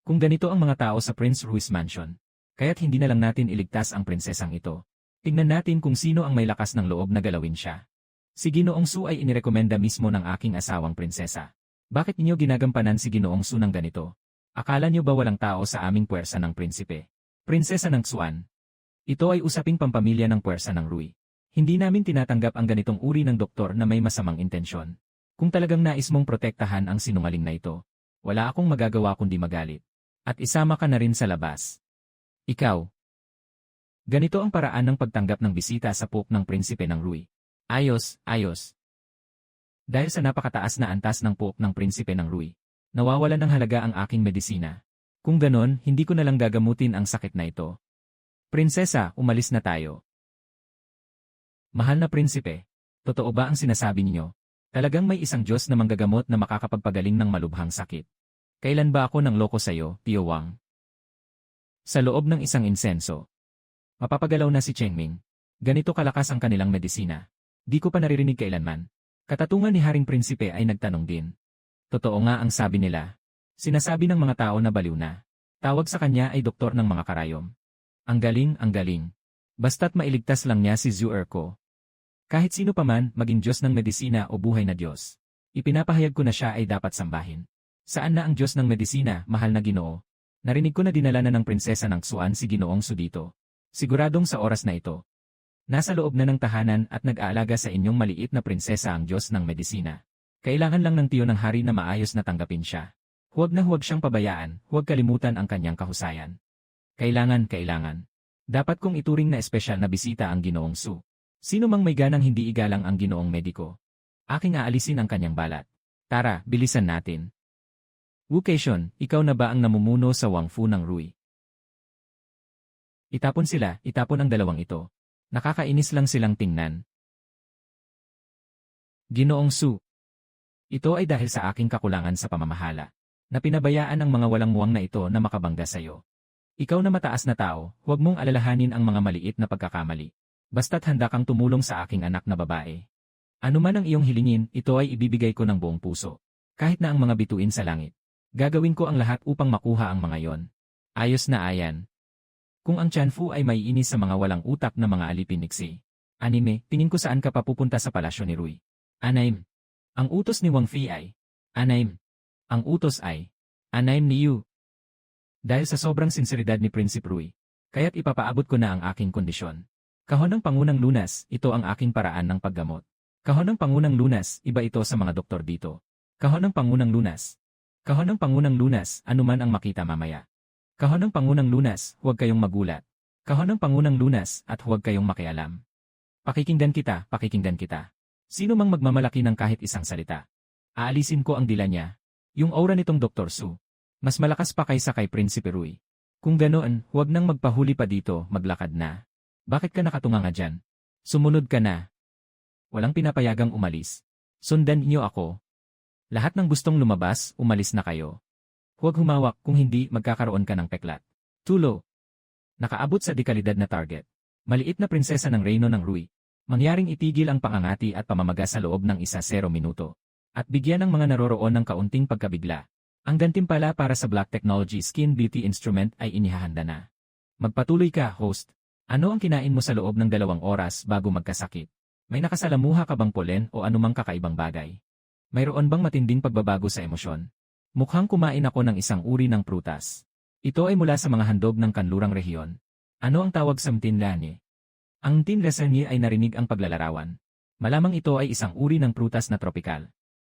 Kung ganito ang mga tao sa Prince Ruiz Mansion, kaya't hindi na lang natin iligtas ang prinsesang ito. Tingnan natin kung sino ang may lakas ng loob na galawin siya. Si Ginoong Su ay inirekomenda mismo ng aking asawang prinsesa. Bakit niyo ginagampanan si Ginoong Su ng ganito? Akala niyo ba walang tao sa aming puwersa ng prinsipe? Prinsesa ng Xuan. Ito ay usaping pampamilya ng puwersa ng Rui. Hindi namin tinatanggap ang ganitong uri ng doktor na may masamang intensyon. Kung talagang nais mong protektahan ang sinungaling na ito, wala akong magagawa kundi magalit. At isama ka na rin sa labas. Ikaw. Ganito ang paraan ng pagtanggap ng bisita sa pook ng prinsipe ng Rui. Ayos, ayos. Dahil sa napakataas na antas ng pook ng prinsipe ng Rui, nawawalan ng halaga ang aking medisina. Kung ganon, hindi ko na lang gagamutin ang sakit na ito. Prinsesa, umalis na tayo. Mahal na prinsipe, totoo ba ang sinasabi niyo? Talagang may isang Diyos na manggagamot na makakapagpagaling ng malubhang sakit. Kailan ba ako nang loko sa'yo, Tio Wang? Sa loob ng isang insenso. Mapapagalaw na si Chengming. Ganito kalakas ang kanilang medisina. Di ko pa naririnig kailanman. Katatungan ni Haring Prinsipe ay nagtanong din. Totoo nga ang sabi nila. Sinasabi ng mga tao na baliw na. Tawag sa kanya ay doktor ng mga karayom. Ang galing, ang galing. Basta't mailigtas lang niya si Zhu Erko. Kahit sino pa man, maging Diyos ng medisina o buhay na Diyos. Ipinapahayag ko na siya ay dapat sambahin. Saan na ang Diyos ng medisina, mahal na Ginoo? Narinig ko na dinala na ng prinsesa ng Xuan si Ginoong Su dito. Siguradong sa oras na ito. Nasa loob na ng tahanan at nag-aalaga sa inyong maliit na prinsesa ang Diyos ng medisina. Kailangan lang ng tiyo ng hari na maayos na tanggapin siya. Huwag na huwag siyang pabayaan, huwag kalimutan ang kanyang kahusayan. Kailangan. Dapat kong ituring na espesyal na bisita ang Ginoong Su. Sino mang may ganang hindi igalang ang Ginoong Mediko. Aking aalisin ang kanyang balat. Tara, bilisan natin. Wu Keishun, ikaw na ba ang namumuno sa Wangfu ng Rui? Itapon sila, itapon ang dalawang ito. Nakakainis lang silang tingnan. Ginoong Su. Ito ay dahil sa aking kakulangan sa pamamahala, na pinabayaan ang mga walang muwang na ito na makabangga sa iyo. Ikaw na mataas na tao, huwag mong alalahanin ang mga maliit na pagkakamali. Basta't handa kang tumulong sa aking anak na babae. Ano man ang iyong hilingin, ito ay ibibigay ko ng buong puso. Kahit na ang mga bituin sa langit. Gagawin ko ang lahat upang makuha ang mga yon. Ayos na ayan. Kung ang Tianfu ay maiinis sa mga walang utak na mga alipin niksi. Anime, tingin ko saan ka papupunta sa palasyo ni Rui. Anaim. Ang utos ni Wang Fi ay. Anaim. Ang utos ay. Anaim ni Yu. Dahil sa sobrang sinseridad ni Prinsipe Rui, kaya't ipapaabot ko na ang aking kondisyon. Kahon ng Pangunang Lunas, ito ang aking paraan ng paggamot. Kahon ng Pangunang Lunas, iba ito sa mga doktor dito. Kahon ng Pangunang Lunas. Kahon ng Pangunang Lunas, anuman ang makita mamaya. Kahon ng Pangunang Lunas, huwag kayong magulat. Kahon ng Pangunang Lunas, at huwag kayong makialam. Pakikinggan kita. Sino mang magmamalaki ng kahit isang salita. Aalisin ko ang dila niya. Yung aura nitong Dr. Su. Mas malakas pa kaysa kay Prinsipe Rui. Kung ganoon, huwag nang magpahuli pa dito, maglakad na. Bakit ka nakatunganga dyan? Sumunod ka na. Walang pinapayagang umalis. Sundan niyo ako. Lahat ng gustong lumabas, umalis na kayo. Huwag humawak kung hindi magkakaroon ka ng peklat. Tulo. Nakaabot sa dekalidad na target. Maliit na prinsesa ng reyno ng Rui. Mangyaring itigil ang pangangati at pamamaga sa loob ng 1-0 minuto. At bigyan ng mga naroroon ng kaunting pagkabigla. Ang gantimpala para sa Black Technology Skin Beauty Instrument ay inihahanda na. Magpatuloy ka, host. Ano ang kinain mo sa loob ng 2 oras bago magkasakit? May nakasalamuha ka bang polen o anumang kakaibang bagay? Mayroon bang matinding pagbabago sa emosyon? Mukhang kumain ako ng isang uri ng prutas. Ito ay mula sa mga handog ng kanlurang rehiyon. Ano ang tawag sa tinlanye? Ang tinlanye ay narinig ang paglalarawan. Malamang ito ay isang uri ng prutas na tropikal.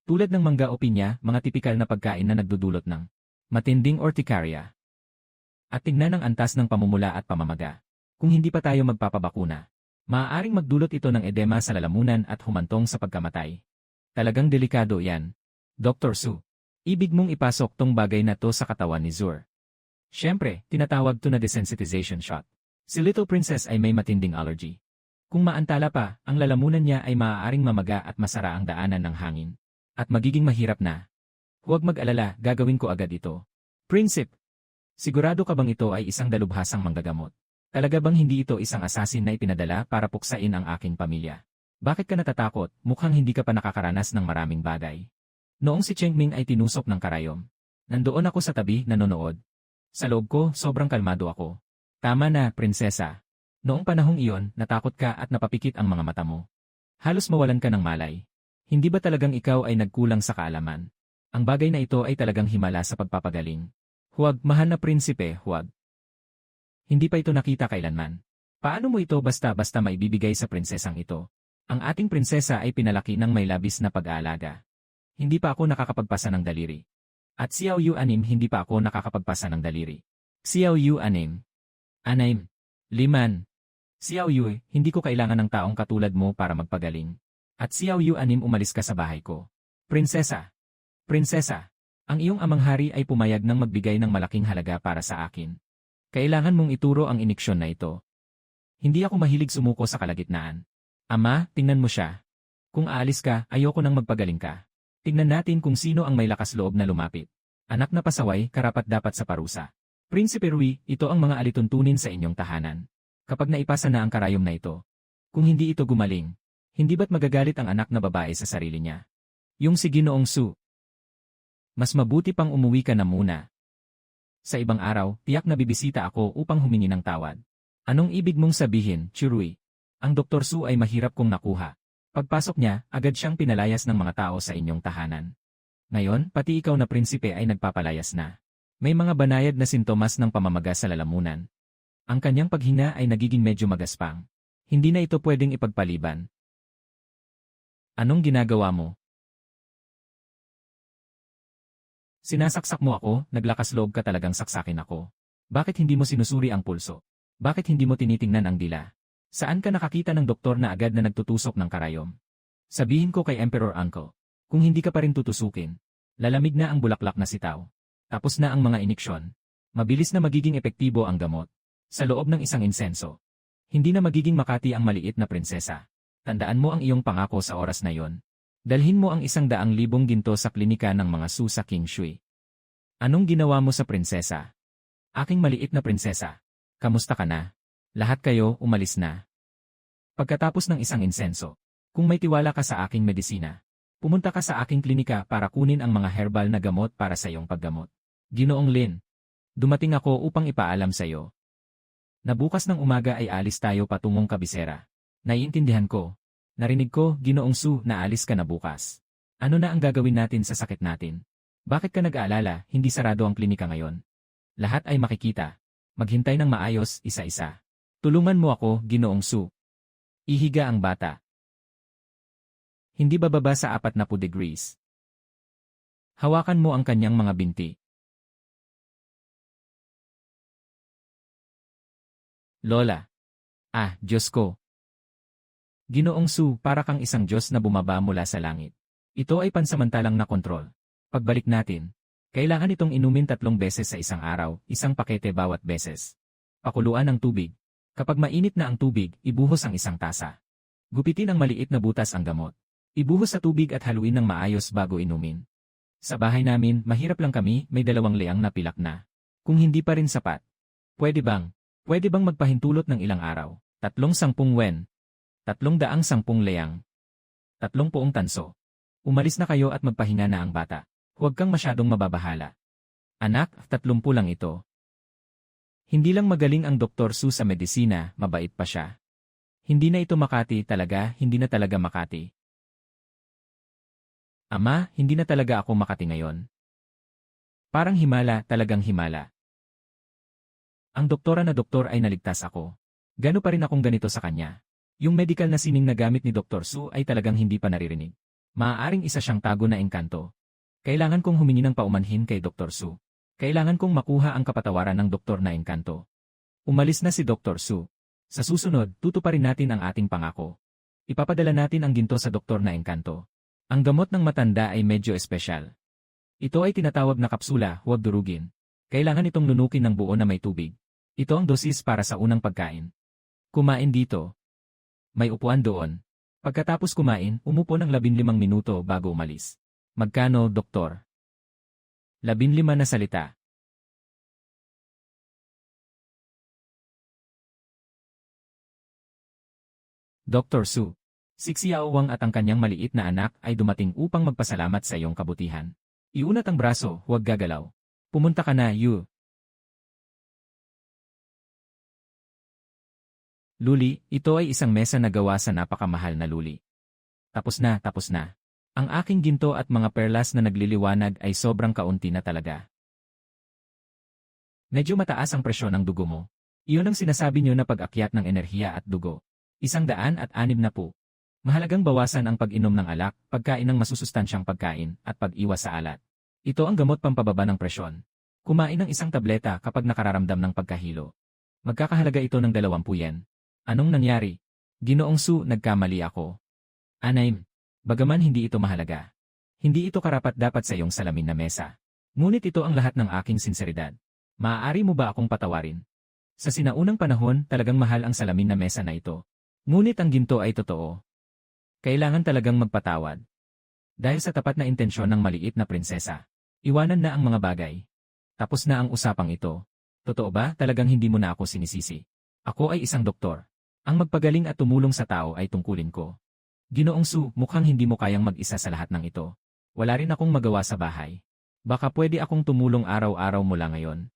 Tulad ng mangga o pinya, mga tipikal na pagkain na nagdudulot ng matinding urticaria. At tingnan ang antas ng pamumula at pamamaga. Kung hindi pa tayo magpapabakuna, maaaring magdulot ito ng edema sa lalamunan at humantong sa pagkamatay. Talagang delikado yan. Dr. Su, ibig mong ipasok tong bagay na to sa katawan ni Zur. Siyempre, tinatawag to na desensitization shot. Si Little Princess ay may matinding allergy. Kung maantala pa, ang lalamunan niya ay maaaring mamaga at masara ang daanan ng hangin. At magiging mahirap na. Huwag mag-alala, gagawin ko agad ito. Prinsip, sigurado ka bang ito ay isang dalubhasang manggagamot? Talaga bang hindi ito isang asasin na ipinadala para puksain ang aking pamilya? Bakit ka natatakot? Mukhang hindi ka pa nakakaranas ng maraming bagay. Noong si Cheng Ming ay tinusok ng karayom. Nandoon ako sa tabi, nanonood. Sa loob ko, sobrang kalmado ako. Tama na, prinsesa. Noong panahong iyon, natakot ka at napapikit ang mga mata mo. Halos mawalan ka ng malay. Hindi ba talagang ikaw ay nagkulang sa kaalaman? Ang bagay na ito ay talagang himala sa pagpapagaling. Huwag, mahal na prinsipe, huwag. Hindi pa ito nakita kailanman. Paano mo ito basta-basta maibibigay sa prinsesang ito? Ang ating prinsesa ay pinalaki ng may labis na pag-aalaga. Hindi pa ako nakakapagpasa ng daliri. At Xiao Yu Anim hindi pa ako nakakapagpasa ng daliri. Xiao Yu Anim. Anim. Liman. Xiao Yu, hindi ko kailangan ng taong katulad mo para magpagaling. At Xiao Yu Anim umalis ka sa bahay ko. Prinsesa. Prinsesa. Ang iyong amang hari ay pumayag ng magbigay ng malaking halaga para sa akin. Kailangan mong ituro ang iniksyon na ito. Hindi ako mahilig sumuko sa kalagitnaan. Ama, tingnan mo siya. Kung aalis ka, ayoko nang magpagaling ka. Tingnan natin kung sino ang may lakas loob na lumapit. Anak na pasaway, karapat-dapat sa parusa. Prinsipe Rui, ito ang mga alituntunin sa inyong tahanan. Kapag naipasa na ang karayom na ito. Kung hindi ito gumaling, hindi ba't magagalit ang anak na babae sa sarili niya? Yung si Ginoong Su. Mas mabuti pang umuwi ka na muna. Sa ibang araw, tiyak na bibisita ako upang humingi ng tawad. Anong ibig mong sabihin, Chirui? Ang Dr. Su ay mahirap kong nakuha. Pagpasok niya, agad siyang pinalayas ng mga tao sa inyong tahanan. Ngayon, pati ikaw na prinsipe ay nagpapalayas na. May mga banayad na sintomas ng pamamaga sa lalamunan. Ang kanyang paghina ay nagiging medyo magaspang. Hindi na ito pwedeng ipagpaliban. Anong ginagawa mo? Sinasaksak mo ako, naglakas loob ka talagang saksakin ako. Bakit hindi mo sinusuri ang pulso? Bakit hindi mo tinitingnan ang dila? Saan ka nakakita ng doktor na agad na nagtutusok ng karayom? Sabihin ko kay Emperor Uncle, kung hindi ka pa rin tutusukin, lalamig na ang bulaklak na sitaw. Tapos na ang mga iniksyon. Mabilis na magiging epektibo ang gamot. Sa loob ng isang insenso. Hindi na magiging Makati ang maliit na prinsesa. Tandaan mo ang iyong pangako sa oras na yon. Dalhin mo ang 100,000 ginto sa klinika ng mga Su sa King Shui. Anong ginawa mo sa prinsesa? Aking maliit na prinsesa. Kamusta ka na? Lahat kayo umalis na. Pagkatapos ng isang insenso, kung may tiwala ka sa aking medisina, pumunta ka sa aking klinika para kunin ang mga herbal na gamot para sa iyong paggamot. Ginoong Lin, dumating ako upang ipaalam sa iyo. Na bukas ng umaga ay alis tayo patungong kabisera. Naiintindihan ko. Narinig ko, Ginoong Su, na alis ka na bukas. Ano na ang gagawin natin sa sakit natin? Bakit ka nag-aalala, hindi sarado ang klinika ngayon? Lahat ay makikita. Maghintay ng maayos, isa-isa. Tulungan mo ako, Ginoong Su. Ihiga ang bata. Hindi bababa sa 40 degrees. Hawakan mo ang kanyang mga binti. Lola. Ah, Diyos ko. Ginoong Su, para kang isang Diyos na bumaba mula sa langit. Ito ay pansamantalang na kontrol. Pagbalik natin, kailangan itong inumin 3 beses sa isang araw, isang pakete bawat beses. Pakuluan ng tubig. Kapag mainit na ang tubig, ibuhos ang 1 tasa. Gupitin ang maliit na butas ang gamot. Ibuhos sa tubig at haluin ng maayos bago inumin. Sa bahay namin, mahirap lang kami, may 2 leang na pilak na. Kung hindi pa rin sapat. Pwede bang magpahintulot ng ilang araw? 30 wen. 310 leyang. 30 tanso. Umalis na kayo at magpahinga na ang bata. Huwag kang masyadong mababahala. Anak, 30 lang ito. Hindi lang magaling ang Dr. Su sa medisina, mabait pa siya. Hindi na ito Makati talaga, hindi na talaga Makati. Ama, hindi na talaga ako Makati ngayon. Parang himala, talagang himala. Ang doktora na doktor ay naligtas ako. Gano pa rin akong ganito sa kanya. Yung medical na sining na gamit ni Dr. Su ay talagang hindi pa naririnig. Maaaring isa siyang tago na engkanto. Kailangan kong humingi ng paumanhin kay Dr. Su. Kailangan kong makuha ang kapatawaran ng doktor na engkanto. Umalis na si Dr. Su. Sa susunod, tutuparin natin ang ating pangako. Ipapadala natin ang ginto sa doktor na engkanto. Ang gamot ng matanda ay medyo espesyal. Ito ay tinatawag na kapsula, huwag durugin. Kailangan itong lunukin ng buo na may tubig. Ito ang dosis para sa unang pagkain. Kumain dito. May upuan doon. Pagkatapos kumain, umupo ng 15 minuto bago umalis. Magkano, doktor? 15 na salita. Dr. Su. Si Xiao Wang at ang kanyang maliit na anak ay dumating upang magpasalamat sa iyong kabutihan. Iunat ang braso, huwag gagalaw. Pumunta ka na, Yu. Luli, ito ay isang mesa na gawa sa napakamahal na luli. Tapos na, tapos na. Ang aking ginto at mga perlas na nagliliwanag ay sobrang kaunti na talaga. Medyo mataas ang presyon ng dugo mo. Iyon ang sinasabi niyo na pag-akyat ng enerhiya at dugo. 160. Mahalagang bawasan ang pag-inom ng alak, pagkain ng masusustansyang pagkain, at pag-iwas sa alat. Ito ang gamot pampababa ng presyon. Kumain ng isang tableta kapag nakararamdam ng pagkahilo. Magkakahalaga ito ng 20 yen. Anong nangyari? Ginoong Su, nagkamali ako. Anaim. Bagaman hindi ito mahalaga. Hindi ito karapat-dapat sa iyong salamin na mesa. Ngunit ito ang lahat ng aking sinseridad. Maaari mo ba akong patawarin? Sa sinaunang panahon, talagang mahal ang salamin na mesa na ito. Ngunit ang ginto ay totoo. Kailangan talagang magpatawad. Dahil sa tapat na intensyon ng maliit na prinsesa. Iwanan na ang mga bagay. Tapos na ang usapang ito. Totoo ba talagang hindi mo na ako sinisisi? Ako ay isang doktor. Ang magpagaling at tumulong sa tao ay tungkulin ko. Ginoong Su, mukhang hindi mo kayang mag-isa sa lahat ng ito. Wala rin akong magawa sa bahay. Baka pwede akong tumulong araw-araw mula ngayon.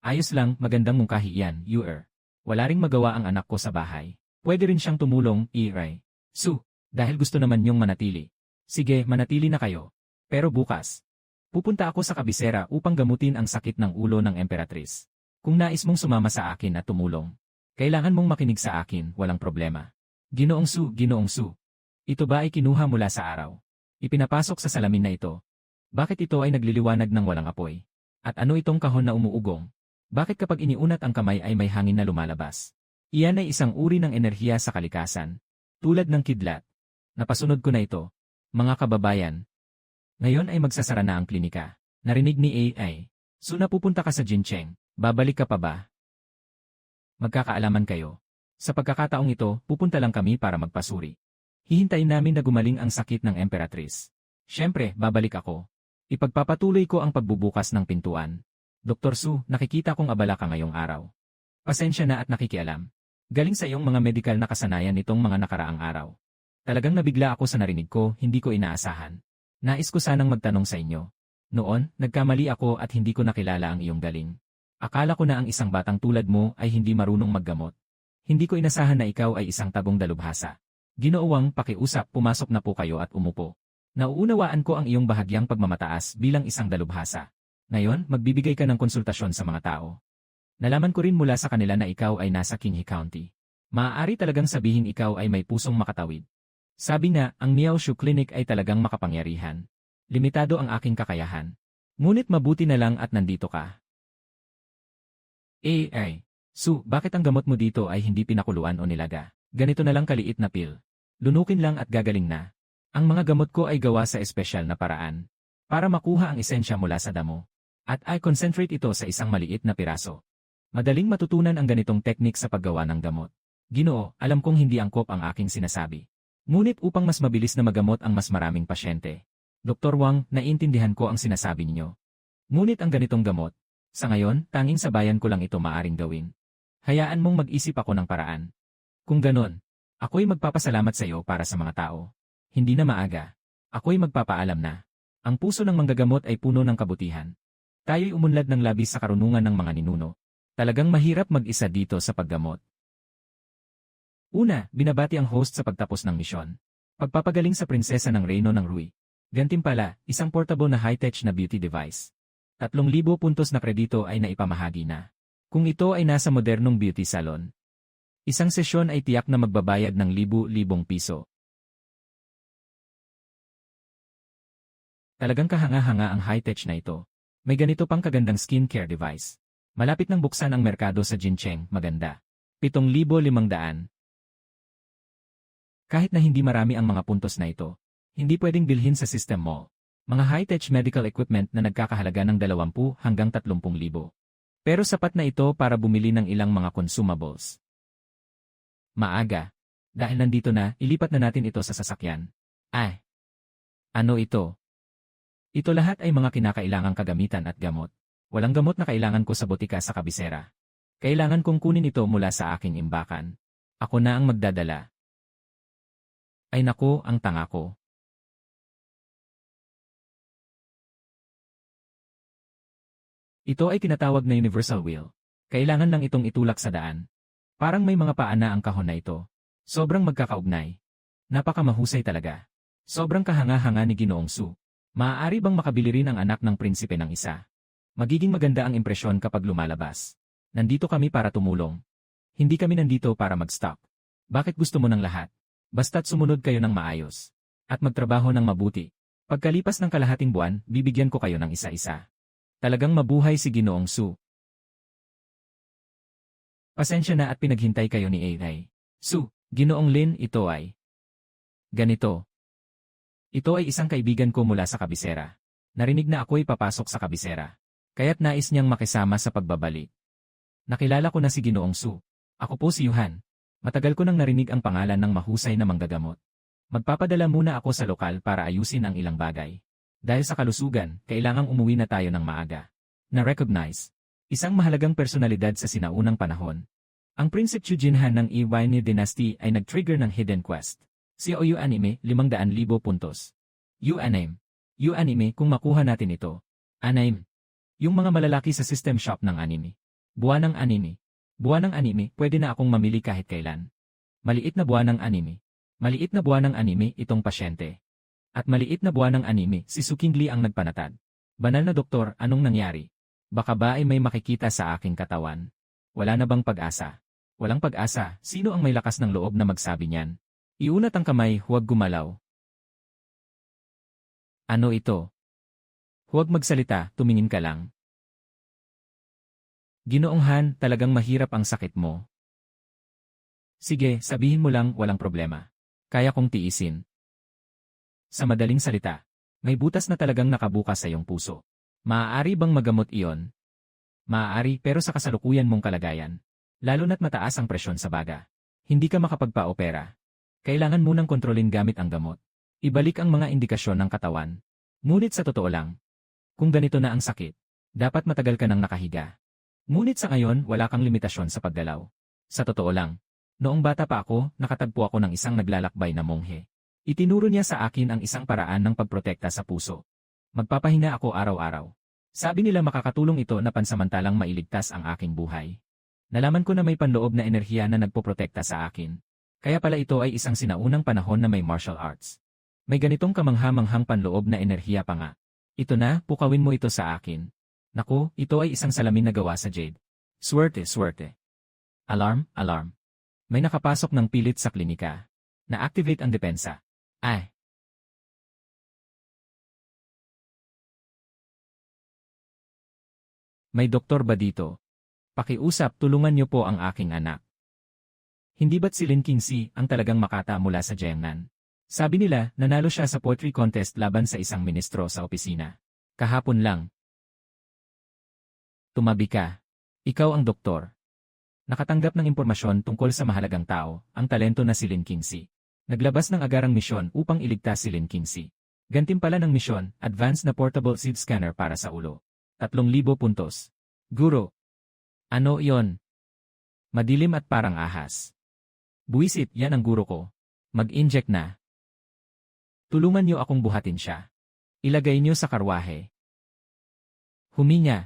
Ayos lang, magandang mungkahi yan, Yuer. Wala ring magawa ang anak ko sa bahay. Pwede rin siyang tumulong, Iray. Su, dahil gusto naman niyong manatili. Sige, manatili na kayo. Pero bukas, pupunta ako sa kabisera upang gamutin ang sakit ng ulo ng emperatrice. Kung nais mong sumama sa akin at tumulong, kailangan mong makinig sa akin, walang problema. Ginoong Su, Ginoong Su. Ito ba ay kinuha mula sa araw? Ipinapasok sa salamin na ito. Bakit ito ay nagliliwanag ng walang apoy? At ano itong kahon na umuugong? Bakit kapag iniunat ang kamay ay may hangin na lumalabas? Iyan ay isang uri ng enerhiya sa kalikasan. Tulad ng kidlat. Napasunod ko na ito. Mga kababayan. Ngayon ay magsasara na ang klinika. Narinig ni AI. So napupunta ka sa Jincheng. Babalik ka pa ba? Magkakaalaman kayo. Sa pagkakataong ito, pupunta lang kami para magpasuri. Hihintayin namin na gumaling ang sakit ng emperatrice. Siyempre, babalik ako. Ipagpapatuloy ko ang pagbubukas ng pintuan. Dr. Su, nakikita kong abala ka ngayong araw. Pasensya na at nakikialam. Galing sa iyong mga medikal na kasanayan nitong mga nakaraang araw. Talagang nabigla ako sa narinig ko, hindi ko inaasahan. Nais ko sanang magtanong sa inyo. Noon, nagkamali ako at hindi ko nakilala ang iyong galing. Akala ko na ang isang batang tulad mo ay hindi marunong maggamot. Hindi ko inasahan na ikaw ay isang tagong dalubhasa. Ginoong, pakiusap, pumasok na po kayo at umupo. Nauunawaan ko ang iyong bahagyang pagmamataas bilang isang dalubhasa. Ngayon, magbibigay ka ng konsultasyon sa mga tao. Nalaman ko rin mula sa kanila na ikaw ay nasa Qinghe County. Maaari talagang sabihin ikaw ay may pusong makatawid. Sabi nga, ang Miaoshu Clinic ay talagang makapangyarihan. Limitado ang aking kakayahan. Ngunit mabuti na lang at nandito ka. Su, bakit ang gamot mo dito ay hindi pinakuluan o nilaga? Ganito na lang kaliit na pill. Lunukin lang at gagaling na. Ang mga gamot ko ay gawa sa espesyal na paraan. Para makuha ang esensya mula sa damo. At ay concentrate ito sa isang maliit na piraso. Madaling matutunan ang ganitong teknik sa paggawa ng gamot. Ginoo, alam kong hindi angkop ang aking sinasabi. Ngunit upang mas mabilis na magamot ang mas maraming pasyente. Dr. Wang, naiintindihan ko ang sinasabi ninyo. Ngunit ang ganitong gamot, sa ngayon, tanging sa bayan ko lang ito maaring gawin. Hayaan mong mag-isip ako ng paraan. Kung ganon, Ako'y magpapasalamat sa iyo para sa mga tao. Hindi na maaga. Ako'y magpapaalam na. Ang puso ng manggagamot ay puno ng kabutihan. Tayo'y umunlad ng labis sa karunungan ng mga ninuno. Talagang mahirap mag-isa dito sa paggamot. Una, binabati ang host sa pagtapos ng misyon. Pagpapagaling sa prinsesa ng Reino ng Rui. Gantimpala, isang portable na high-tech na beauty device. 3,000 puntos na kredito ay naipamahagi na. Kung ito ay nasa modernong beauty salon. Isang sesyon ay tiyak na magbabayad ng libu-libong piso. Talagang kahanga-hanga ang high-tech na ito. May ganito pang kagandang skincare device. Malapit nang buksan ang merkado sa Jincheng, maganda. 7,500. Kahit na hindi marami ang mga puntos na ito, hindi pwedeng bilhin sa system mo. Mga high-tech medical equipment na nagkakahalaga ng 20 hanggang 30,000. Pero sapat na ito para bumili ng ilang mga consumables. Maaga. Dahil nandito na, ilipat na natin ito sa sasakyan. Ay! Ano ito? Ito lahat ay mga kinakailangang kagamitan at gamot. Walang gamot na kailangan ko sa botika sa kabisera. Kailangan kong kunin ito mula sa aking imbakan. Ako na ang magdadala. Ay naku, ang tanga ko. Ito ay tinatawag na universal wheel. Kailangan lang itong itulak sa daan. Parang may mga paa na ang kahon na ito. Sobrang magkakaugnay. Napakamahusay talaga. Sobrang kahanga-hanga ni Ginoong Su. Maaari bang makabili rin ang anak ng prinsipe ng isa? Magiging maganda ang impresyon kapag lumalabas. Nandito kami para tumulong. Hindi kami nandito para mag-stop. Bakit gusto mo ng lahat? Basta't sumunod kayo ng maayos. At magtrabaho ng mabuti. Pagkalipas ng kalahating buwan, bibigyan ko kayo ng isa-isa. Talagang mabuhay si Ginoong Su. Pasensya na at pinaghintay kayo ni Ai. Su, Ginoong Lin, ito ay ganito. Ito ay isang kaibigan ko mula sa kabisera. Narinig na ako'y papasok sa kabisera. Kaya't nais niyang makisama sa pagbabalik. Nakilala ko na si Ginoong Su. Ako po si Yuhan. Matagal ko nang narinig ang pangalan ng mahusay na manggagamot. Magpapadala muna ako sa lokal para ayusin ang ilang bagay. Dahil sa kalusugan, kailangang umuwi na tayo ng maaga. Na-recognize. Isang mahalagang personalidad sa sinaunang panahon. Ang Prince Chujinhan ng Iwani Dynasty ay nag-trigger ng hidden quest. Si Oyu Anime, 500,000 puntos. Yu Anime kung makuha natin ito. Anime. Yung mga malalaki sa system shop ng anime. Buwan ng anime. Buwan ng anime, pwede na akong mamili kahit kailan. Maliit na buwan ng anime. Maliit na buwan ng anime, itong pasyente. At maliit na buwan ng anime, si Sukingli ang nagpanatag. Banal na doktor, anong nangyari? Baka ba ay may makikita sa aking katawan? Wala na bang pag-asa? Walang pag-asa, sino ang may lakas ng loob na magsabi niyan? Iunat ang kamay, huwag gumalaw. Ano ito? Huwag magsalita, tumingin ka lang. Ginoong Han, talagang mahirap ang sakit mo. Sige, sabihin mo lang, walang problema. Kaya kong tiisin. Sa madaling salita, may butas na talagang nakabukas sa iyong puso. Maaari bang magamot iyon? Maaari, pero sa kasalukuyan mong kalagayan. Lalo na't mataas ang presyon sa baga. Hindi ka makapagpa-opera. Kailangan munang kontrolin gamit ang gamot. Ibalik ang mga indikasyon ng katawan. Ngunit sa totoo lang, kung ganito na ang sakit, dapat matagal ka nang nakahiga. Ngunit sa ngayon, wala kang limitasyon sa paggalaw. Sa totoo lang, noong bata pa ako, nakatagpo ako ng isang naglalakbay na monghe. Itinuro niya sa akin ang isang paraan ng pagprotekta sa puso. Magpapahinga ako araw-araw. Sabi nila makakatulong ito na pansamantalang mailigtas ang aking buhay. Nalaman ko na may panloob na enerhiya na nagpoprotekta sa akin. Kaya pala ito ay isang sinaunang panahon na may martial arts. May ganitong kamangha-manghang panloob na enerhiya pa nga. Ito na, pukawin mo ito sa akin. Naku, ito ay isang salamin na gawa sa jade. Swerte, swerte. Alarm, alarm. May nakapasok ng pilit sa klinika. Na-activate ang depensa. Ay. May doktor ba dito? Pakiusap, tulungan niyo po ang aking anak. Hindi ba't si Lin Qingxi ang talagang makata mula sa Jiangnan? Sabi nila, nanalo siya sa poetry contest laban sa isang ministro sa opisina. Kahapon lang. Tumabi ka. Ikaw ang doktor. Nakatanggap ng impormasyon tungkol sa mahalagang tao, ang talento na si Lin Qingxi. Naglabas ng agarang misyon upang iligtas si Lin Qingxi. Gantimpala ng misyon, advanced na portable seed scanner para sa ulo. 3,000 puntos. Guro. Ano iyon? Madilim at parang ahas. Buwisit, yan ang guro ko. Mag-inject na. Tulungan niyo akong buhatin siya. Ilagay niyo sa karwahe. Huminya.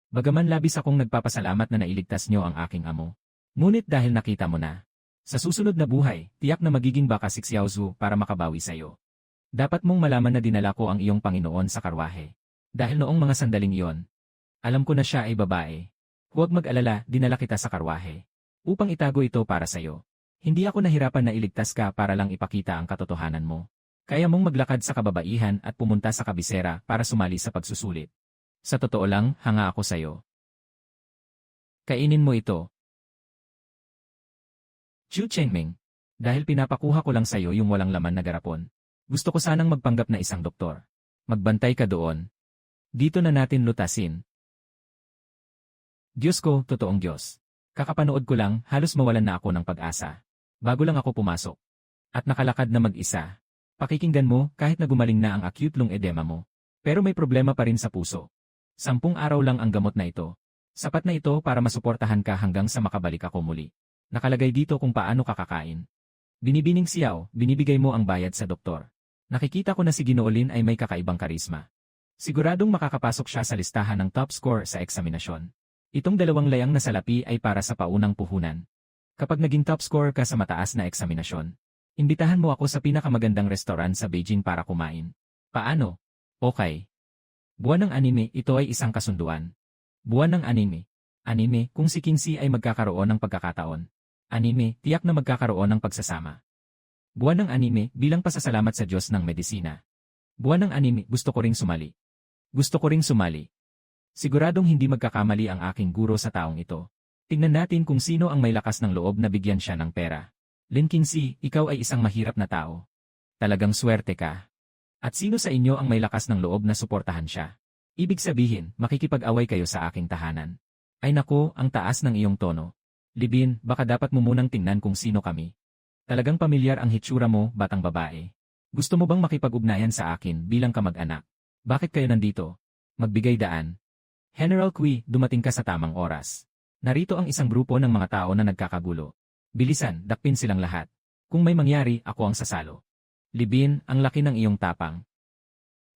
Bagaman labis akong nagpapasalamat na nailigtas niyo ang aking amo. Ngunit dahil nakita mo na, sa susunod na buhay, tiyak na magiging baka si Xiaozu para makabawi sa'yo. Dapat mong malaman na dinala ko ang iyong Panginoon sa karwahe. Dahil noong mga sandaling iyon, alam ko na siya ay babae. Huwag mag-alala, dinala kita sa karwahe. Upang itago ito para sa'yo. Hindi ako nahirapan na iligtas ka para lang ipakita ang katotohanan mo. Kaya mong maglakad sa kababaihan at pumunta sa kabisera para sumali sa pagsusulit. Sa totoo lang, hanga ako sa'yo. Kainin mo ito. Chu Chengming, dahil pinapakuha ko lang sa'yo yung walang laman na garapon. Gusto ko sanang magpanggap na isang doktor. Magbantay ka doon. Dito na natin lutasin. Diyos ko, totoong Diyos. Kakapanood ko lang, halos mawalan na ako ng pag-asa. Bago lang ako pumasok. At nakalakad na mag-isa. Pakikinggan mo, kahit na gumaling na ang acute lung edema mo. Pero may problema pa rin sa puso. 10 araw lang ang gamot na ito. Sapat na ito para masuportahan ka hanggang sa makabalik ako muli. Nakalagay dito kung paano ka kakain. Binibining siyaw, binibigay mo ang bayad sa doktor. Nakikita ko na si Ginoo Lin ay may kakaibang karisma. Siguradong makakapasok siya sa listahan ng top score sa eksaminasyon. Itong 2 layang na salapi ay para sa paunang puhunan. Kapag naging top score ka sa mataas na eksaminasyon, imbitahan mo ako sa pinakamagandang restaurant sa Beijing para kumain. Paano? Okay. Buwan ng anime, ito ay isang kasunduan. Buwan ng anime. Anime, kung si Kingsley ay magkakaroon ng pagkakataon. Anime, tiyak na magkakaroon ng pagsasama. Buwan ng anime, bilang pasasalamat sa Diyos ng medisina. Buwan ng anime, gusto ko ring sumali. Gusto ko ring sumali. Siguradong hindi magkakamali ang aking guro sa taong ito. Tingnan natin kung sino ang may lakas ng loob na bigyan siya ng pera. Lin Kingsley, ikaw ay isang mahirap na tao. Talagang swerte ka. At sino sa inyo ang may lakas ng loob na suportahan siya? Ibig sabihin, makikipag-away kayo sa aking tahanan. Ay nako, ang taas ng iyong tono. Libin, baka dapat mo munang tingnan kung sino kami. Talagang pamilyar ang hitsura mo, batang babae. Gusto mo bang makipag-ugnayan sa akin bilang kamag-anak? Bakit kayo nandito? Magbigay daan. General Kui, dumating ka sa tamang oras. Narito ang isang grupo ng mga tao na nagkakagulo. Bilisan, dakpin silang lahat. Kung may mangyari, ako ang sasalo. Libin, ang laki ng iyong tapang.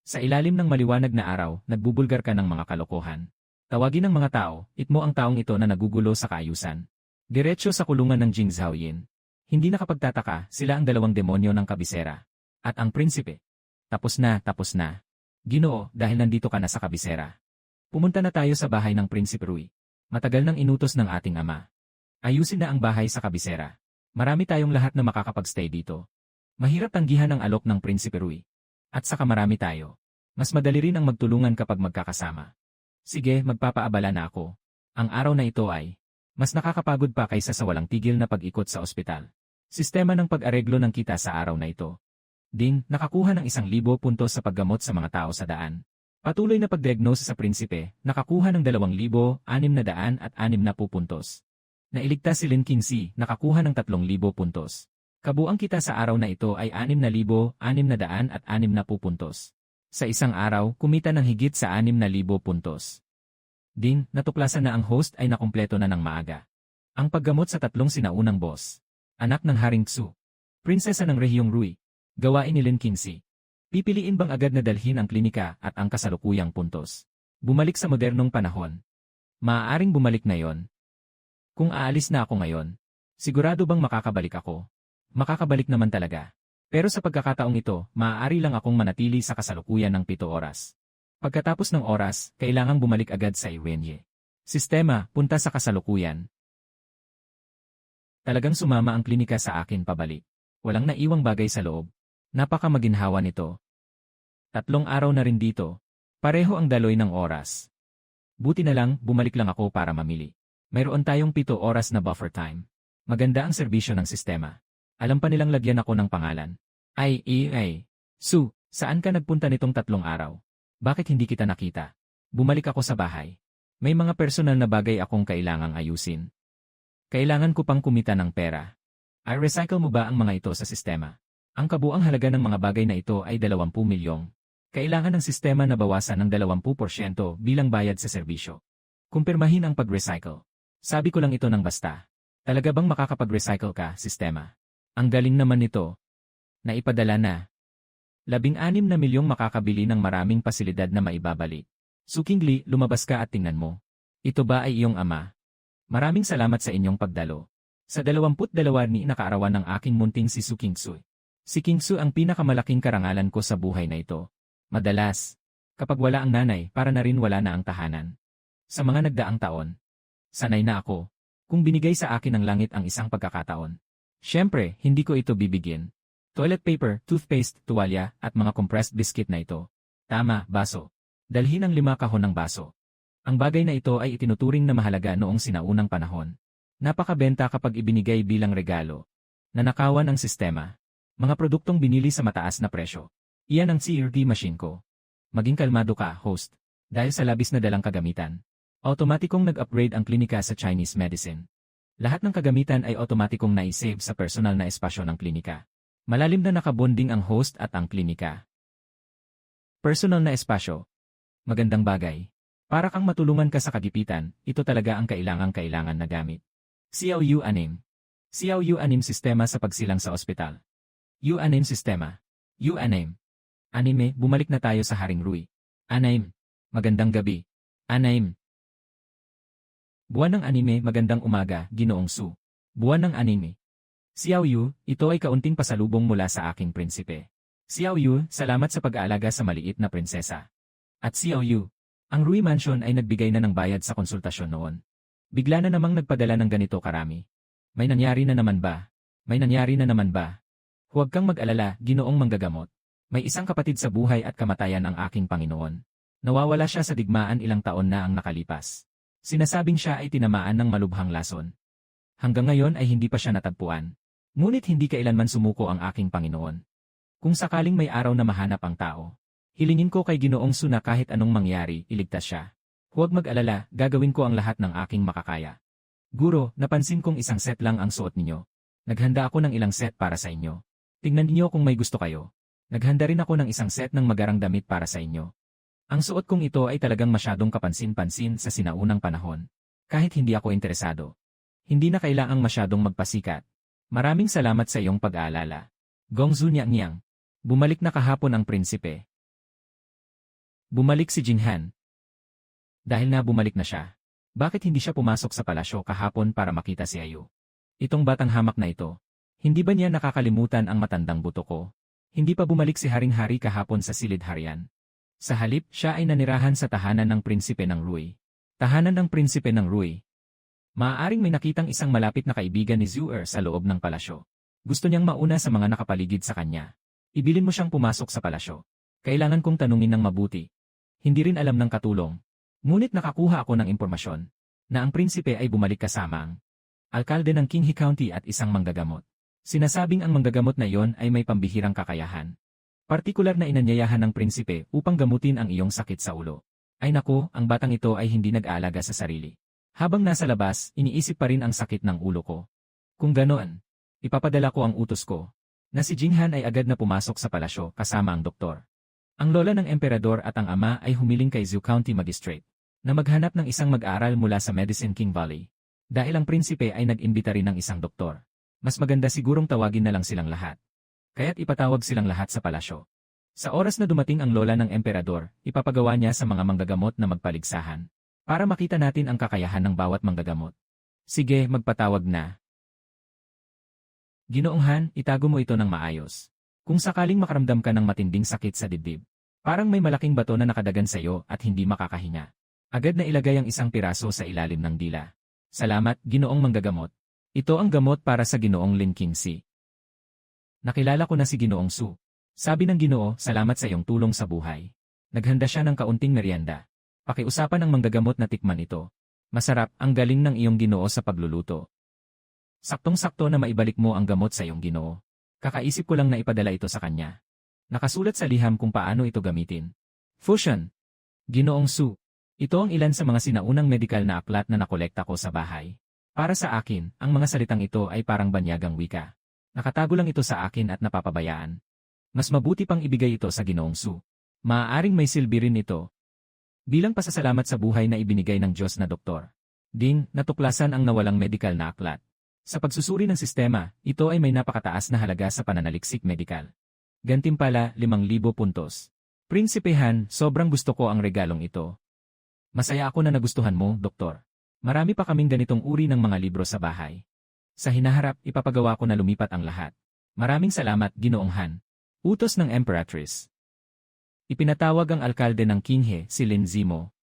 Sa ilalim ng maliwanag na araw, nagbubulgar ka ng mga kalokohan. Tawagin ng mga tao, itmo ang taong ito na nagugulo sa kaayusan. Diretso sa kulungan ng Jing Zhaoyin. Hindi nakapagtataka, sila ang 2 demonyo ng kabisera. At ang prinsipe. Tapos na, tapos na. Ginoo, dahil nandito ka na sa kabisera. Pumunta na tayo sa bahay ng Prinsipe Rui. Matagal nang inutos ng ating ama. Ayusin na ang bahay sa kabisera. Marami tayong lahat na makakapag-stay dito. Mahirap tanggihan ang alok ng Prinsipe Rui. At saka marami tayo. Mas madali rin ang magtulungan kapag magkakasama. Sige, magpapaabala na ako. Ang araw na ito ay mas nakakapagod pa kaysa sa walang tigil na pag-ikot sa ospital. Sistema ng pag-areglo ng kita sa araw na ito. Ding, nakakuha ng 1,000 puntos sa paggamot sa mga tao sa daan. Patuloy na pag-diagnose sa prinsipe, nakakuha ng 2,660 puntos. Nailigtas si Lin Kingsley, nakakuha ng 3,000 puntos. Kabuang kita sa araw na ito ay 6,660 puntos. Sa isang araw, kumita ng higit sa 6,000 puntos. Ding, natuklasan na ang host ay nakumpleto na ng maaga. Ang paggamot sa 3 sinaunang boss. Anak ng Haring Tsu. Prinsesa ng Rehiyong Rui. Gawain ni Lin Kingsley. Pipiliin bang agad na dalhin ang klinika at ang kasalukuyang puntos? Bumalik sa modernong panahon. Maaaring bumalik na yon. Kung aalis na ako ngayon, sigurado bang makakabalik ako? Makakabalik naman talaga. Pero sa pagkakataong ito, maaari lang akong manatili sa kasalukuyan ng 7 oras. Pagkatapos ng oras, kailangang bumalik agad sa Iwenye. Sistema, punta sa kasalukuyan. Talagang sumama ang klinika sa akin pabalik. Walang naiwang bagay sa loob. Napakamaginhawa nito. 3 araw na rin dito. Pareho ang daloy ng oras. Buti na lang, bumalik lang ako para mamili. Mayroon tayong 7 oras na buffer time. Maganda ang serbisyo ng sistema. Alam pa nilang lagyan ako ng pangalan. Su, saan ka nagpunta nitong 3 araw? Bakit hindi kita nakita? Bumalik ako sa bahay. May mga personal na bagay akong kailangang ayusin. Kailangan ko pang kumita ng pera. Ay recycle mo ba ang mga ito sa sistema? Ang kabuang halaga ng mga bagay na ito ay 20 milyong. Kailangan ng sistema na bawasan ng 20% bilang bayad sa serbisyo. Kumpirmahin ang pag-recycle. Sabi ko lang ito ng basta. Talaga bang makakapag-recycle ka, sistema? Ang galing naman nito. Naipadala na. 16 na milyong makakabili ng maraming pasilidad na maibabalik. Sukingli, lumabas ka at tingnan mo. Ito ba ay iyong ama? Maraming salamat sa inyong pagdalo. Sa 22 ni nakaarawan ng aking munting si Su Kingsu. Si Kingsu ang pinakamalaking karangalan ko sa buhay na ito. Madalas, kapag wala ang nanay, para na rin wala na ang tahanan. Sa mga nagdaang taon, sanay na ako. Kung binigay sa akin ng langit ang isang pagkakataon. Siyempre, hindi ko ito bibigyan. Toilet paper, toothpaste, tuwalya, at mga compressed biscuit na ito. Tama, baso. Dalhin ang 5 kahon ng baso. Ang bagay na ito ay itinuturing na mahalaga noong sinaunang panahon. Napakabenta kapag ibinigay bilang regalo. Nanakawan ang sistema. Mga produktong binili sa mataas na presyo. Iyan ang CRT machine ko. Maging kalmado ka, host. Dahil sa labis na dalang kagamitan. Automatikong nag-upgrade ang klinika sa Chinese medicine. Lahat ng kagamitan ay automatikong na-save sa personal na espasyo ng klinika. Malalim na nakabonding ang host at ang klinika. Personal na espasyo. Magandang bagay. Para kang matulungan ka sa kagipitan, ito talaga ang kailangan na gamit. CLU-6. CLU-6 sistema sa pagsilang sa ospital. U-6 sistema. U-6. Anime, bumalik na tayo sa Haring Rui. Anaim. Magandang gabi. Anaim. Buwan ng anime, magandang umaga, Ginoong Su. Buwan ng anime. Xiao Yu, ito ay kaunting pasalubong mula sa aking prinsipe. Xiao Yu, salamat sa pag-aalaga sa maliit na prinsesa. At Xiao Yu, ang Rui Mansion ay nagbigay na ng bayad sa konsultasyon noon. Bigla na namang nagpadala ng ganito karami. May nangyari na naman ba? May nangyari na naman ba? Huwag kang mag-alala, Ginoong Manggagamot. May isang kapatid sa buhay at kamatayan ang aking Panginoon. Nawawala siya sa digmaan ilang taon na ang nakalipas. Sinasabing siya ay tinamaan ng malubhang lason. Hanggang ngayon ay hindi pa siya natagpuan. Ngunit hindi kailanman sumuko ang aking Panginoon. Kung sakaling may araw na mahanap ang tao, hilingin ko kay Ginoong Su na kahit anong mangyari, iligtas siya. Huwag mag-alala, gagawin ko ang lahat ng aking makakaya. Guro, napansin kong isang set lang ang suot ninyo. Naghanda ako ng ilang set para sa inyo. Tingnan niyo kung may gusto kayo. Naghanda rin ako ng isang set ng magarang damit para sa inyo. Ang suot kong ito ay talagang masyadong kapansin-pansin sa sinaunang panahon. Kahit hindi ako interesado. Hindi na kailangang masyadong magpasikat. Maraming salamat sa iyong pag-aalala. Gongzu Niang. Bumalik na kahapon ang prinsipe. Bumalik si Jinhan. Dahil na bumalik na siya. Bakit hindi siya pumasok sa palasyo kahapon para makita si Ayu? Itong batang hamak na ito. Hindi ba niya nakakalimutan ang matandang buto ko? Hindi pa bumalik si Haring-Hari kahapon sa silid harian. Sa halip, siya ay nanirahan sa tahanan ng prinsipe ng Rui. Tahanan ng prinsipe ng Rui. Maaaring may nakitang isang malapit na kaibigan ni Zuer sa loob ng palasyo. Gusto niyang mauna sa mga nakapaligid sa kanya. Ibilin mo siyang pumasok sa palasyo. Kailangan kong tanungin ng mabuti. Hindi rin alam ng katulong. Ngunit nakakuha ako ng impormasyon na ang prinsipe ay bumalik kasama ang alkalde ng Qinghe County at isang manggagamot. Sinasabing ang manggagamot na iyon ay may pambihirang kakayahan. Partikular na inanyayahan ng prinsipe upang gamutin ang iyong sakit sa ulo. Ay naku, ang batang ito ay hindi nag-aalaga sa sarili. Habang nasa labas, iniisip pa rin ang sakit ng ulo ko. Kung ganoon, ipapadala ko ang utos ko, na si Jinghan ay agad na pumasok sa palasyo kasama ang doktor. Ang lola ng emperador at ang ama ay humiling kay Zhou County Magistrate, na maghanap ng isang mag-aaral mula sa Medicine King Valley. Dahil ang prinsipe ay nag-imbita rin ng isang doktor. Mas maganda sigurong tawagin na lang silang lahat. Kaya't ipatawag silang lahat sa palasyo. Sa oras na dumating ang lola ng emperador, ipapagawa niya sa mga manggagamot na magpaligsahan. Para makita natin ang kakayahan ng bawat manggagamot. Sige, magpatawag na. Ginoong Han, itago mo ito ng maayos. Kung sakaling makaramdam ka ng matinding sakit sa dibdib, parang may malaking bato na nakadagan sa iyo at hindi makakahinga. Agad na ilagay ang isang piraso sa ilalim ng dila. Salamat, Ginoong Manggagamot. Ito ang gamot para sa Ginoong Lin Qingxi. Nakilala ko na si Ginoong Su. Sabi ng Ginoo, salamat sa iyong tulong sa buhay. Naghanda siya ng kaunting merienda. Pakiusapan ng manggagamot na tikman ito. Masarap, ang galing ng iyong Ginoo sa pagluluto. Saktong-sakto na maibalik mo ang gamot sa iyong Ginoo. Kakaisip ko lang na ipadala ito sa kanya. Nakasulat sa liham kung paano ito gamitin. Fusion. Ginoong Su. Ito ang ilan sa mga sinaunang medikal na aklat na nakolekta ko sa bahay. Para sa akin, ang mga salitang ito ay parang banyagang wika. Nakatago lang ito sa akin at napapabayaan. Mas mabuti pang ibigay ito sa Ginoong Su. Maaaring may silbi rin ito. Bilang pasasalamat sa buhay na ibinigay ng Diyos na doktor. Ding, natuklasan ang nawalang medikal na aklat. Sa pagsusuri ng sistema, ito ay may napakataas na halaga sa pananaliksik medikal. Gantimpala, 5,000 puntos. Prinsipehan, sobrang gusto ko ang regalong ito. Masaya ako na nagustuhan mo, Doktor. Marami pa kaming ganitong uri ng mga libro sa bahay. Sa hinaharap, ipapagawa ko na lumipat ang lahat. Maraming salamat, Ginoong Han. Utos ng Emperatrice. Ipinatawag ang alkalde ng Qinghe, si Lin Zimo.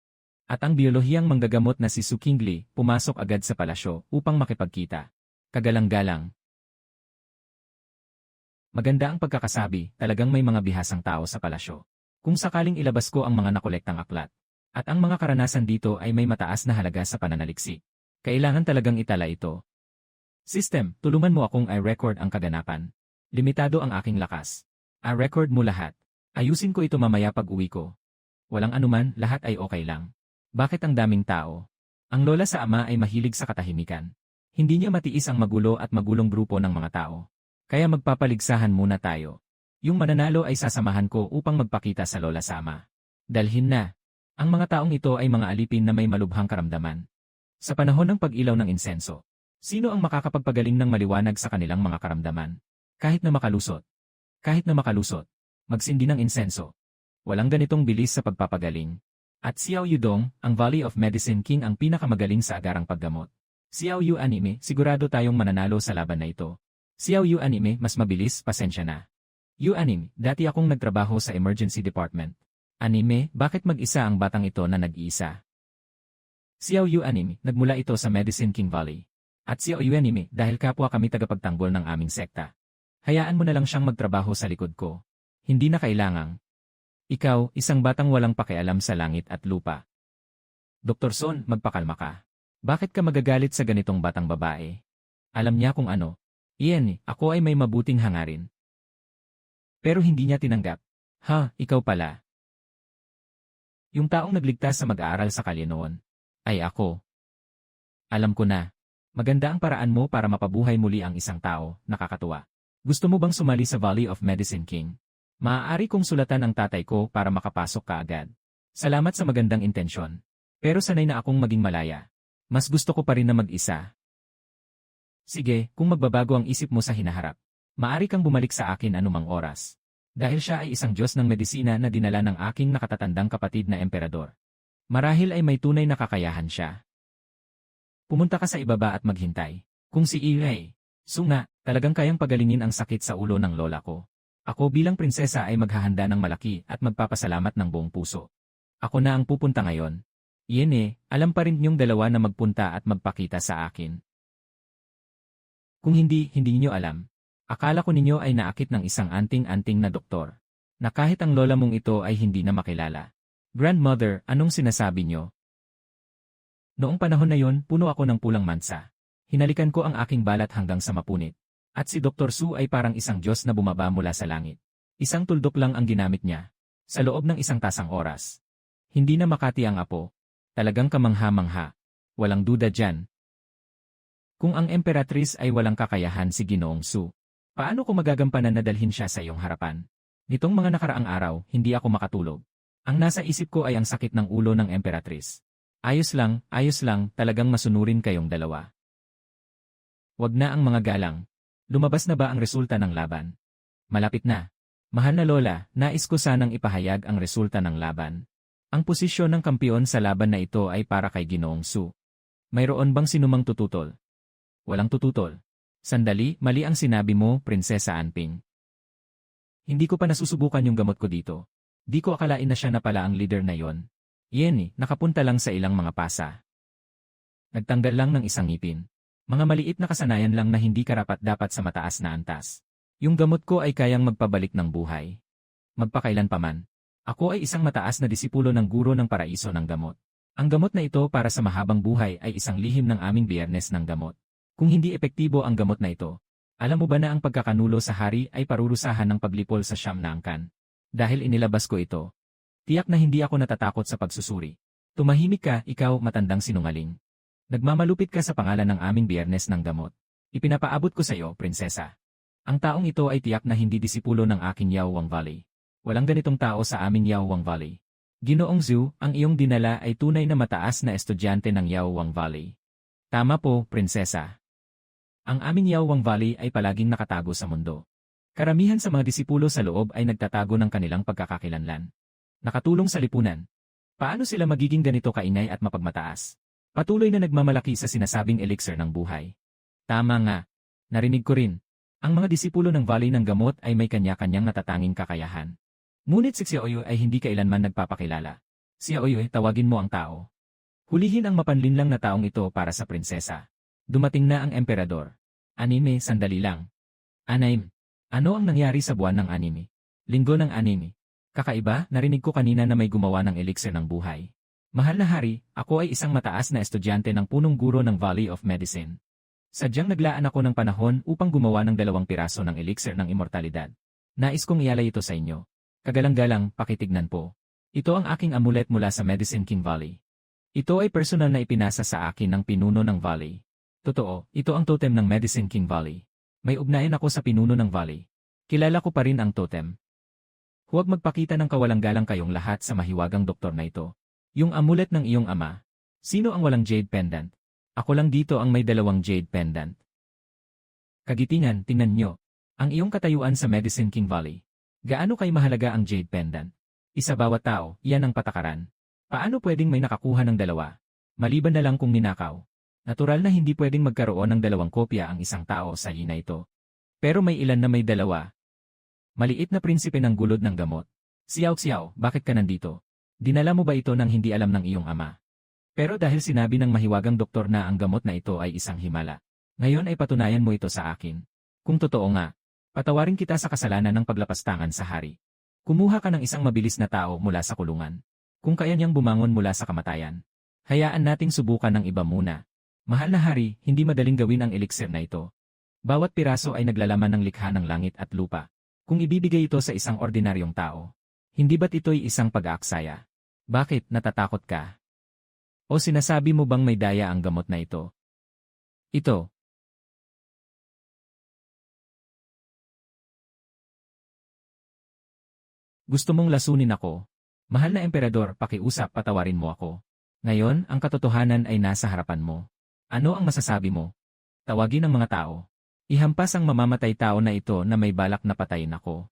At ang biyolohiyang manggagamot na si Su Qingli, pumasok agad sa palasyo upang makipagkita. Kagalang-galang. Maganda ang pagkakasabi, talagang may mga bihasang tao sa palasyo. Kung sakaling ilabas ko ang mga nakolektang aklat, at ang mga karanasan dito ay may mataas na halaga sa pananaliksik, kailangan talagang itala ito. System, tulungan mo akong i-record ang kaganapan. Limitado ang aking lakas. I-record mo lahat. Ayusin ko ito mamaya pag uwi ko. Walang anuman, lahat ay okay lang. Bakit ang daming tao? Ang lola sa ama ay mahilig sa katahimikan. Hindi niya matiis ang magulo at magulong grupo ng mga tao. Kaya magpapaligsahan muna tayo. Yung mananalo ay sasamahan ko upang magpakita sa lola sa ama. Dalhin na. Ang mga taong ito ay mga alipin na may malubhang karamdaman. Sa panahon ng pag-ilaw ng insenso, sino ang makakapagpagaling ng maliwanag sa kanilang mga karamdaman? Kahit na makalusot. Magsindi ng insenso. Walang ganitong bilis sa pagpapagaling. At Xiao Yudong, ang Valley of Medicine King ang pinakamagaling sa agarang paggamot. Xiao Yu Anime, sigurado tayong mananalo sa laban na ito. Xiao Yu Anime, mas mabilis, pasensya na. Yu Anime, dati akong nagtrabaho sa emergency department. Anime, bakit mag-isa ang batang ito na nag-iisa? Xiao Yu Anime, nagmula ito sa Medicine King Valley. At Xiao Yu Anime, dahil kapwa kami tagapagtanggol ng aming sekta. Hayaan mo na lang siyang magtrabaho sa likod ko. Hindi na kailangang. Ikaw, isang batang walang pakialam sa langit at lupa. Dr. Son, magpakalma ka. Bakit ka magagalit sa ganitong batang babae? Alam niya kung ano. Iyan, ako ay may mabuting hangarin. Pero hindi niya tinanggap. Ha, ikaw pala. Yung taong nagligtas sa mag-aaral sa kalye noon. Ay ako. Alam ko na. Maganda ang paraan mo para mapabuhay muli ang isang tao, nakakatuwa. Gusto mo bang sumali sa Valley of Medicine King? Maaari kong sulatan ang tatay ko para makapasok ka agad. Salamat sa magandang intensyon. Pero sanay na akong maging malaya. Mas gusto ko pa rin na mag-isa. Sige, kung magbabago ang isip mo sa hinaharap, maaari kang bumalik sa akin anumang oras. Dahil siya ay isang Diyos ng medisina na dinala ng aking nakatatandang kapatid na emperador. Marahil ay may tunay na kakayahan siya. Pumunta ka sa ibaba at maghintay. Kung si Ilay, Sunga, talagang kayang pagalingin ang sakit sa ulo ng lola ko. Ako bilang prinsesa ay maghahanda ng malaki at magpapasalamat ng buong puso. Ako na ang pupunta ngayon. Iyan alam pa rin niyong dalawa na magpunta at magpakita sa akin. Kung hindi niyo alam. Akala ko ninyo ay naakit ng isang anting-anting na doktor. Na kahit ang lola mong ito ay hindi na makilala. Grandmother, anong sinasabi nyo? Noong panahon na yon, puno ako ng pulang mansa. Hinalikan ko ang aking balat hanggang sa mapunit. At si Dr. Su ay parang isang Diyos na bumaba mula sa langit. Isang tuldok lang ang ginamit niya. Sa loob ng isang tasang oras. Hindi na makati ang apo. Talagang kamangha-mangha. Walang duda dyan. Kung ang Emperatrice ay walang kakayahan si Ginoong Su, paano ko magagampanan na dalhin siya sa iyong harapan? Nitong mga nakaraang araw, hindi ako makatulog. Ang nasa isip ko ay ang sakit ng ulo ng Emperatrice. Ayos lang, talagang masunurin kayong dalawa. Wag na ang mga galang. Lumabas na ba ang resulta ng laban? Malapit na. Mahal na Lola, nais ko sanang ipahayag ang resulta ng laban. Ang posisyon ng kampiyon sa laban na ito ay para kay Ginoong Su. Mayroon bang sinumang tututol? Walang tututol. Sandali, mali ang sinabi mo, Prinsesa Anping. Hindi ko pa nasusubukan yung gamot ko dito. Di ko akalain na siya na pala ang leader na yon. Iyan nakapunta lang sa ilang mga pasa. Nagtanggal lang ng isang ngipin. Mga maliit na kasanayan lang na hindi karapat-dapat sa mataas na antas. Yung gamot ko ay kayang magpabalik ng buhay. Magpakailan pa man. Ako ay isang mataas na disipulo ng guro ng paraiso ng gamot. Ang gamot na ito para sa mahabang buhay ay isang lihim ng aming biyernes ng gamot. Kung hindi epektibo ang gamot na ito, alam mo ba na ang pagkakanulo sa hari ay parurusahan ng paglipol sa siyam na angkan? Dahil inilabas ko ito. Tiyak na hindi ako natatakot sa pagsusuri. Tumahimik ka, ikaw matandang sinungaling. Nagmamalupit ka sa pangalan ng aming biyernes ng gamot. Ipinapaabot ko sa iyo, prinsesa. Ang taong ito ay tiyak na hindi disipulo ng aking Yaowang Valley. Walang ganitong tao sa aming Yaowang Valley. Ginoong Zhu, ang iyong dinala ay tunay na mataas na estudyante ng Yaowang Valley. Tama po, prinsesa. Ang aming Yawang Valley ay palaging nakatago sa mundo. Karamihan sa mga disipulo sa loob ay nagtatago ng kanilang pagkakakilanlan. Nakatulong sa lipunan. Paano sila magiging ganito kaingay at mapagmataas? Patuloy na nagmamalaki sa sinasabing elixir ng buhay. Tama nga. Narinig ko rin. Ang mga disipulo ng Valley ng Gamot ay may kanya-kanyang natatanging kakayahan. Ngunit si Xiaoyu ay hindi kailanman nagpapakilala. Xiaoyu, tawagin mo ang tao. Hulihin ang mapanlinlang na taong ito para sa prinsesa. Dumating na ang emperador. Anime, sandali lang. Anaim. Ano ang nangyari sa buwan ng anime? Linggo ng anime. Kakaiba, narinig ko kanina na may gumawa ng elixir ng buhay. Mahal na hari, ako ay isang mataas na estudyante ng punong guro ng Valley of Medicine. Sadyang naglaan ako ng panahon upang gumawa ng 2 piraso ng elixir ng immortalidad. Nais kong ialay ito sa inyo. Kagalang-galang, pakitignan po. Ito ang aking amulet mula sa Medicine King Valley. Ito ay personal na ipinasa sa akin ng pinuno ng Valley. Totoo, ito ang totem ng Medicine King Valley. May ugnayan ako sa pinuno ng Valley. Kilala ko pa rin ang totem. Huwag magpakita ng kawalang-galang kayong lahat sa mahiwagang doktor na ito. Yung amulet ng iyong ama. Sino ang walang jade pendant? Ako lang dito ang may 2 jade pendant. Kagitingan, tingnan nyo. Ang iyong katayuan sa Medicine King Valley. Gaano kay mahalaga ang jade pendant? Isa bawat tao, iyan ang patakaran. Paano pwedeng may nakakuha ng 2? Maliban na lang kung ninakaw. Natural na hindi pwedeng magkaroon ng 2 kopya ang isang tao sa hina ito. Pero may ilan na may 2. Maliit na prinsipe ng gulod ng gamot. Xiao, bakit ka nandito? Dinala mo ba ito nang hindi alam ng iyong ama? Pero dahil sinabi ng mahiwagang doktor na ang gamot na ito ay isang himala. Ngayon ay patunayan mo ito sa akin. Kung totoo nga, patawarin kita sa kasalanan ng paglapastangan sa hari. Kumuha ka ng isang mabilis na tao mula sa kulungan. Kung kaya niyang bumangon mula sa kamatayan. Hayaan nating subukan ng iba muna. Mahal na hari, hindi madaling gawin ang elixir na ito. Bawat piraso ay naglalaman ng likha ng langit at lupa. Kung ibibigay ito sa isang ordinaryong tao, hindi ba't ito'y isang pag-aaksaya? Bakit, natatakot ka? O sinasabi mo bang may daya ang gamot na ito? Ito. Gusto mong lasunin ako? Mahal na emperador, pakiusap, patawarin mo ako. Ngayon, ang katotohanan ay nasa harapan mo. Ano ang masasabi mo? Tawagin ang mga tao. Ihampas ang mamamatay tao na ito na may balak na patayin ako.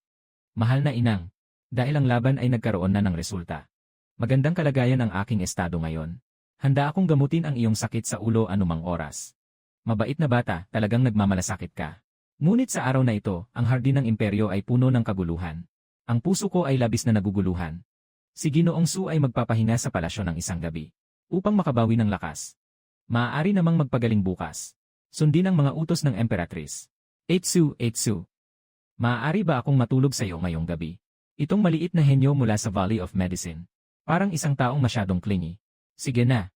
Mahal na inang, dahil ang laban ay nagkaroon na ng resulta. Magandang kalagayan ang aking estado ngayon. Handa akong gamutin ang iyong sakit sa ulo anumang oras. Mabait na bata, talagang nagmamalasakit ka. Ngunit sa araw na ito, ang hardin ng imperyo ay puno ng kaguluhan. Ang puso ko ay labis na naguguluhan. Si Ginoong Su ay magpapahinga sa palasyo ng isang gabi. Upang makabawi ng lakas. Maaari namang magpagaling bukas. Sundin ang mga utos ng Emperatrice. Eitsu. Maaari ba akong matulog sa iyo ngayong gabi? Itong maliit na henyo mula sa Valley of Medicine. Parang isang taong masyadong clingy. Sige na.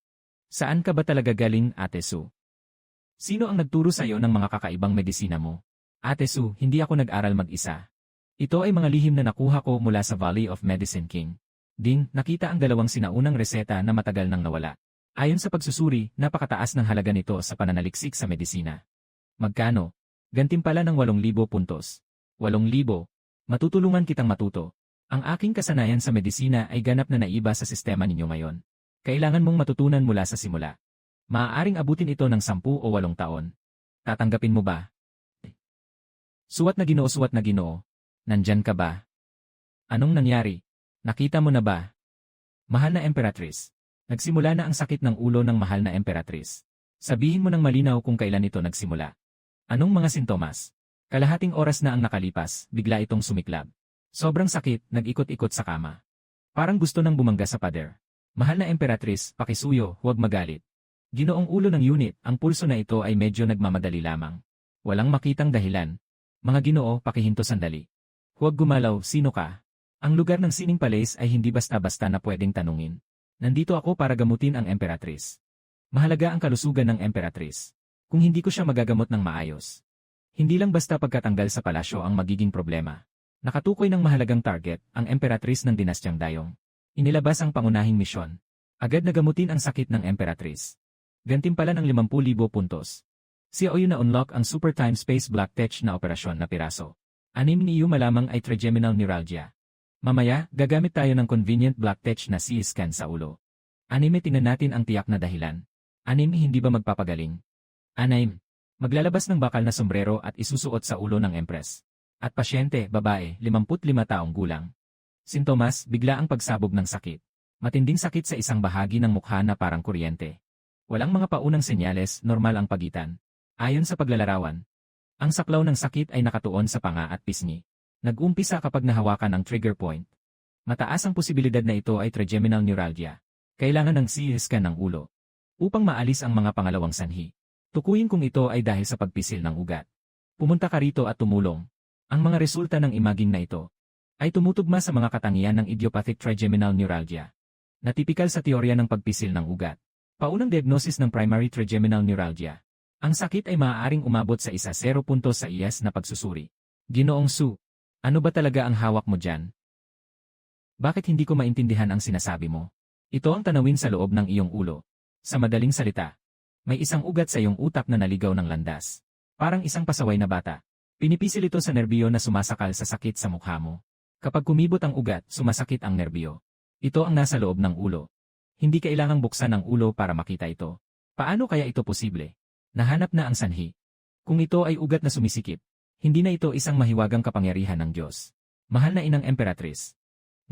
Saan ka ba talaga galing, Ate Su? Sino ang nagturo sa iyo ng mga kakaibang medisina mo? Ate Su, hindi ako nag-aral mag-isa. Ito ay mga lihim na nakuha ko mula sa Valley of Medicine King. Ding, nakita ang 2 sinaunang reseta na matagal nang nawala. Ayon sa pagsusuri, napakataas ng halaga nito sa pananaliksik sa medisina. Magkano? Gantimpala ng 8,000 puntos. 8,000. Matutulungan kitang matuto. Ang aking kasanayan sa medisina ay ganap na naiba sa sistema ninyo ngayon. Kailangan mong matutunan mula sa simula. Maaaring abutin ito ng 10 o 8 taon. Tatanggapin mo ba? Suwat na Ginoo. Nandyan ka ba? Anong nangyari? Nakita mo na ba? Mahal na Emperatrice. Nagsimula na ang sakit ng ulo ng mahal na Emperatrice. Sabihin mo ng malinaw kung kailan ito nagsimula. Anong mga sintomas? Kalahating oras na ang nakalipas, bigla itong sumiklab. Sobrang sakit, nag-ikot-ikot sa kama. Parang gusto nang bumangga sa pader. Mahal na Emperatrice, pakisuyo, huwag magalit. Ginoong ulo ng unit, ang pulso na ito ay medyo nagmamadali lamang. Walang makitang dahilan. Mga Ginoo, pakihinto sandali. Huwag gumalaw, sino ka? Ang lugar ng Sining Palace ay hindi basta-basta na pwedeng tanungin. Nandito ako para gamutin ang Emperatrice. Mahalaga ang kalusugan ng Emperatrice. Kung hindi ko siya magagamot ng maayos. Hindi lang basta pagkatanggal sa palasyo ang magiging problema. Nakatukoy ng mahalagang target, ang Emperatrice ng Dinastyang Dayong. Inilabas ang pangunahing misyon. Agad na gamutin ang sakit ng Emperatrice. Gantimpala ng 50,000 puntos. Xiaoyu na unlock ang Super Time Space Black Tech na operasyon na piraso. 6 niyo malamang ay trigeminal neuralgia. Mamaya, gagamit tayo ng convenient black tech na C-scan sa ulo. 6 tingnan natin ang tiyak na dahilan. 6 hindi ba magpapagaling? 6. Maglalabas ng bakal na sombrero at isusuot sa ulo ng Empress. At pasyente, babae, 55 taong gulang. Sintomas, bigla ang pagsabog ng sakit. Matinding sakit sa isang bahagi ng mukha na parang kuryente. Walang mga paunang senyales, normal ang pagitan. Ayon sa paglalarawan, ang saklaw ng sakit ay nakatuon sa panga at pisngi. Nag-umpisa kapag nahawakan ang trigger point. Mataas ang posibilidad na ito ay trigeminal neuralgia. Kailangan ng CT scan ng ulo upang maalis ang mga pangalawang sanhi. Tukuyin kung ito ay dahil sa pagpisil ng ugat. Pumunta ka rito at tumulong. Ang mga resulta ng imaging na ito ay tumutugma sa mga katangian ng idiopathic trigeminal neuralgia na tipikal sa teorya ng pagpisil ng ugat. Paunang diagnosis ng primary trigeminal neuralgia. Ang sakit ay maaaring umabot sa 1.0 sa IAS na pagsusuri. Ginoong Su, ano ba talaga ang hawak mo dyan? Bakit hindi ko maintindihan ang sinasabi mo? Ito ang tanawin sa loob ng iyong ulo. Sa madaling salita, may isang ugat sa iyong utak na naligaw ng landas. Parang isang pasaway na bata. Pinipisil ito sa nerbiyo na sumasakal sa sakit sa mukha mo. Kapag kumibot ang ugat, sumasakit ang nerbiyo. Ito ang nasa loob ng ulo. Hindi kailangang buksan ang ulo para makita ito. Paano kaya ito posible? Nahanap na ang sanhi. Kung ito ay ugat na sumisikip, hindi na ito isang mahiwagang kapangyarihan ng Diyos. Mahal na inang Emperatrice.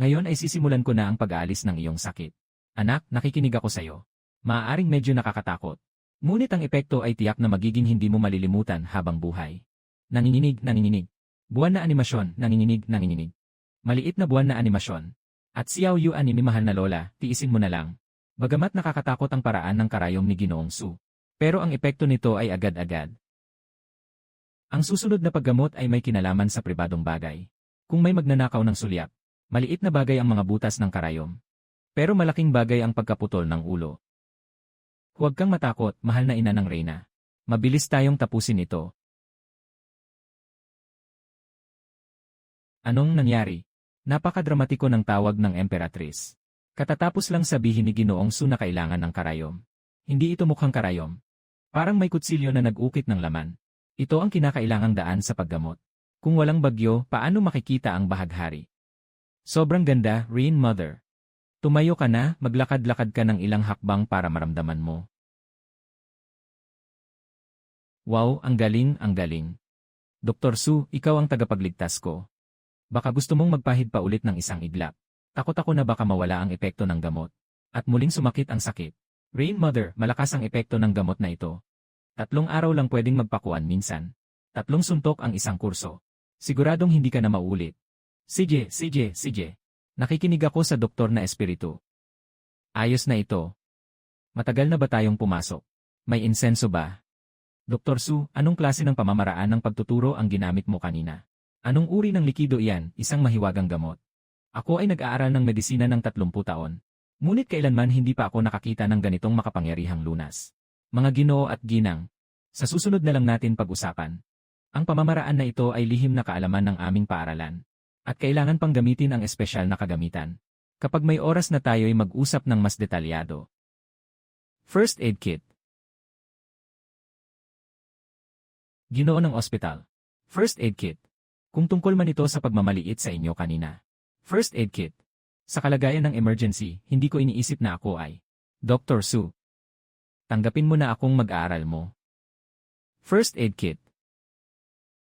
Ngayon ay sisimulan ko na ang pag-aalis ng iyong sakit. Anak, nakikinig ako sa iyo. Maaaring medyo nakakatakot. Ngunit ang epekto ay tiyak na magiging hindi mo malilimutan habang buhay. Nanginginig, nanginginig. Buwan na animasyon, nanginginig, nanginginig. Maliit na buwan na animasyon. At Xiao Yu anime mahal na lola, tiisin mo na lang. Bagamat nakakatakot ang paraan ng karayom ni Ginoong Su. Pero ang epekto nito ay agad-agad. Ang susunod na paggamot ay may kinalaman sa pribadong bagay. Kung may magnanakaw ng sulyap, maliit na bagay ang mga butas ng karayom. Pero malaking bagay ang pagkaputol ng ulo. Huwag kang matakot, mahal na ina ng Reyna. Mabilis tayong tapusin ito. Anong nangyari? Napakadramatiko ng tawag ng Emperatrice. Katatapos lang sabihin ni Ginoong Su na kailangan ng karayom. Hindi ito mukhang karayom. Parang may kutsilyo na nag-ukit ng laman. Ito ang kinakailangang daan sa paggamot. Kung walang bagyo, paano makikita ang bahaghari? Sobrang ganda, Rain Mother. Tumayo ka na, maglakad-lakad ka ng ilang hakbang para maramdaman mo. Wow, ang galing, ang galing. Dr. Su, ikaw ang tagapagligtas ko. Baka gusto mong magpahid pa ulit ng isang iglap. Takot ako na baka mawala ang epekto ng gamot. At muling sumakit ang sakit. Rain Mother, malakas ang epekto ng gamot na ito. 3 araw lang pwedeng magpakuan minsan. 3 suntok ang isang kurso. Siguradong hindi ka na maulit. Sige. Nakikinig ako sa doktor na espiritu. Ayos na ito. Matagal na ba tayong pumasok? May insenso ba? Dr. Su, anong klase ng pamamaraan ng pagtuturo ang ginamit mo kanina? Anong uri ng likido iyan, isang mahiwagang gamot? Ako ay nag-aaral ng medisina ng 30 taon. Ngunit kailanman hindi pa ako nakakita ng ganitong makapangyarihang lunas. Mga Ginoo at Ginang, sa susunod na lang natin pag-usapan. Ang pamamaraan na ito ay lihim na kaalaman ng aming paaralan. At kailangan pang gamitin ang espesyal na kagamitan. Kapag may oras na tayo'y mag-usap ng mas detalyado. First Aid Kit. Ginoo ng ospital. First Aid Kit. Kung tungkol man ito sa pagmamaliit sa inyo kanina. First Aid Kit. Sa kalagayan ng emergency, hindi ko iniisip na ako ay Dr. Su. Tanggapin mo na akong mag-aaral mo. First Aid Kit.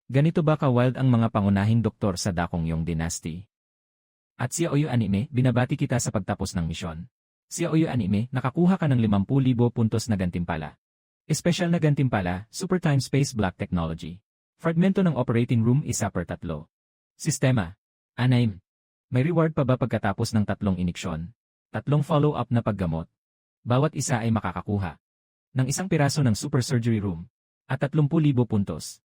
Ganito ba ka-wild ang mga pangunahing doktor sa Dakong Yong Dynasty? At si Oyo Anime, binabati kita sa pagtapos ng misyon. Si Oyo Anime, nakakuha ka ng 50,000 puntos na gantimpala. Espesyal na gantimpala, Super Time Space Black Technology. Fragmento ng operating room 1/3. Sistema. Anime. May reward pa ba pagkatapos ng 3 iniksyon? 3 follow-up na paggamot. Bawat isa ay makakakuha ng 1 piraso ng Super Surgery Room at 30,000 puntos.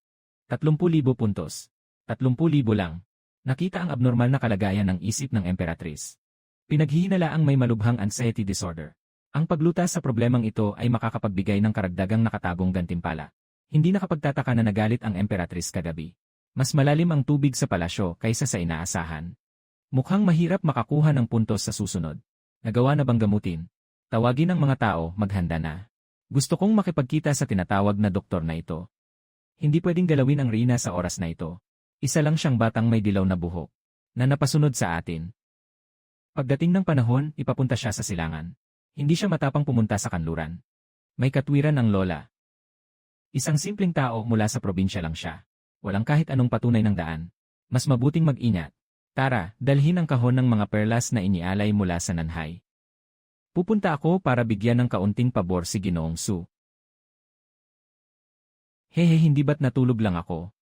30,000 puntos. 30,000 lang. Nakita ang abnormal na kalagayan ng isip ng Emperatrice. Pinaghihinalaang may malubhang anxiety disorder. Ang paglutas sa problemang ito ay makakapagbigay ng karagdagang nakatagong gantimpala. Hindi nakapagtataka na nagalit ang Emperatrice kagabi. Mas malalim ang tubig sa palasyo kaysa sa inaasahan. Mukhang mahirap makakuha ng puntos sa susunod. Nagawa na bang gamutin? Tawagin ang mga tao, maghanda na. Gusto kong makipagkita sa tinatawag na doktor na ito. Hindi pwedeng galawin ang Reyna sa oras na ito. Isa lang siyang batang may dilaw na buhok na napasunod sa atin. Pagdating ng panahon, ipapunta siya sa silangan. Hindi siya matapang pumunta sa kanluran. May katwiran ang lola. Isang simpleng tao mula sa probinsya lang siya. Walang kahit anong patunay ng daan. Mas mabuting mag-ingat. Tara, dalhin ang kahon ng mga perlas na inialay mula sa nanhay. Pupunta ako para bigyan ng kaunting pabor si Ginoong Su. Hehe, hindi ba't natulog lang ako?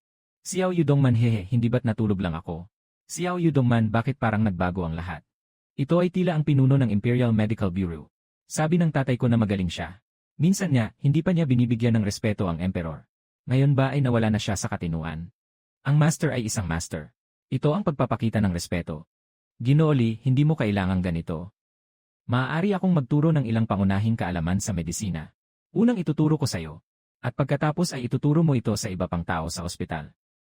Xiao Yudongman, hehe, hindi ba't natulog lang ako? Xiao Yudongman, bakit parang nagbago ang lahat? Ito ay tila ang pinuno ng Imperial Medical Bureau. Sabi ng tatay ko na magaling siya. Minsan niya, hindi pa niya binibigyan ng respeto ang emperor. Ngayon ba ay nawala na siya sa katinuan? Ang master ay isang master. Ito ang pagpapakita ng respeto. Ginoo Li, hindi mo kailangang ganito. Maaari akong magturo ng ilang pangunahing kaalaman sa medisina. Unang ituturo ko sa iyo. At pagkatapos ay ituturo mo ito sa iba pang tao sa ospital.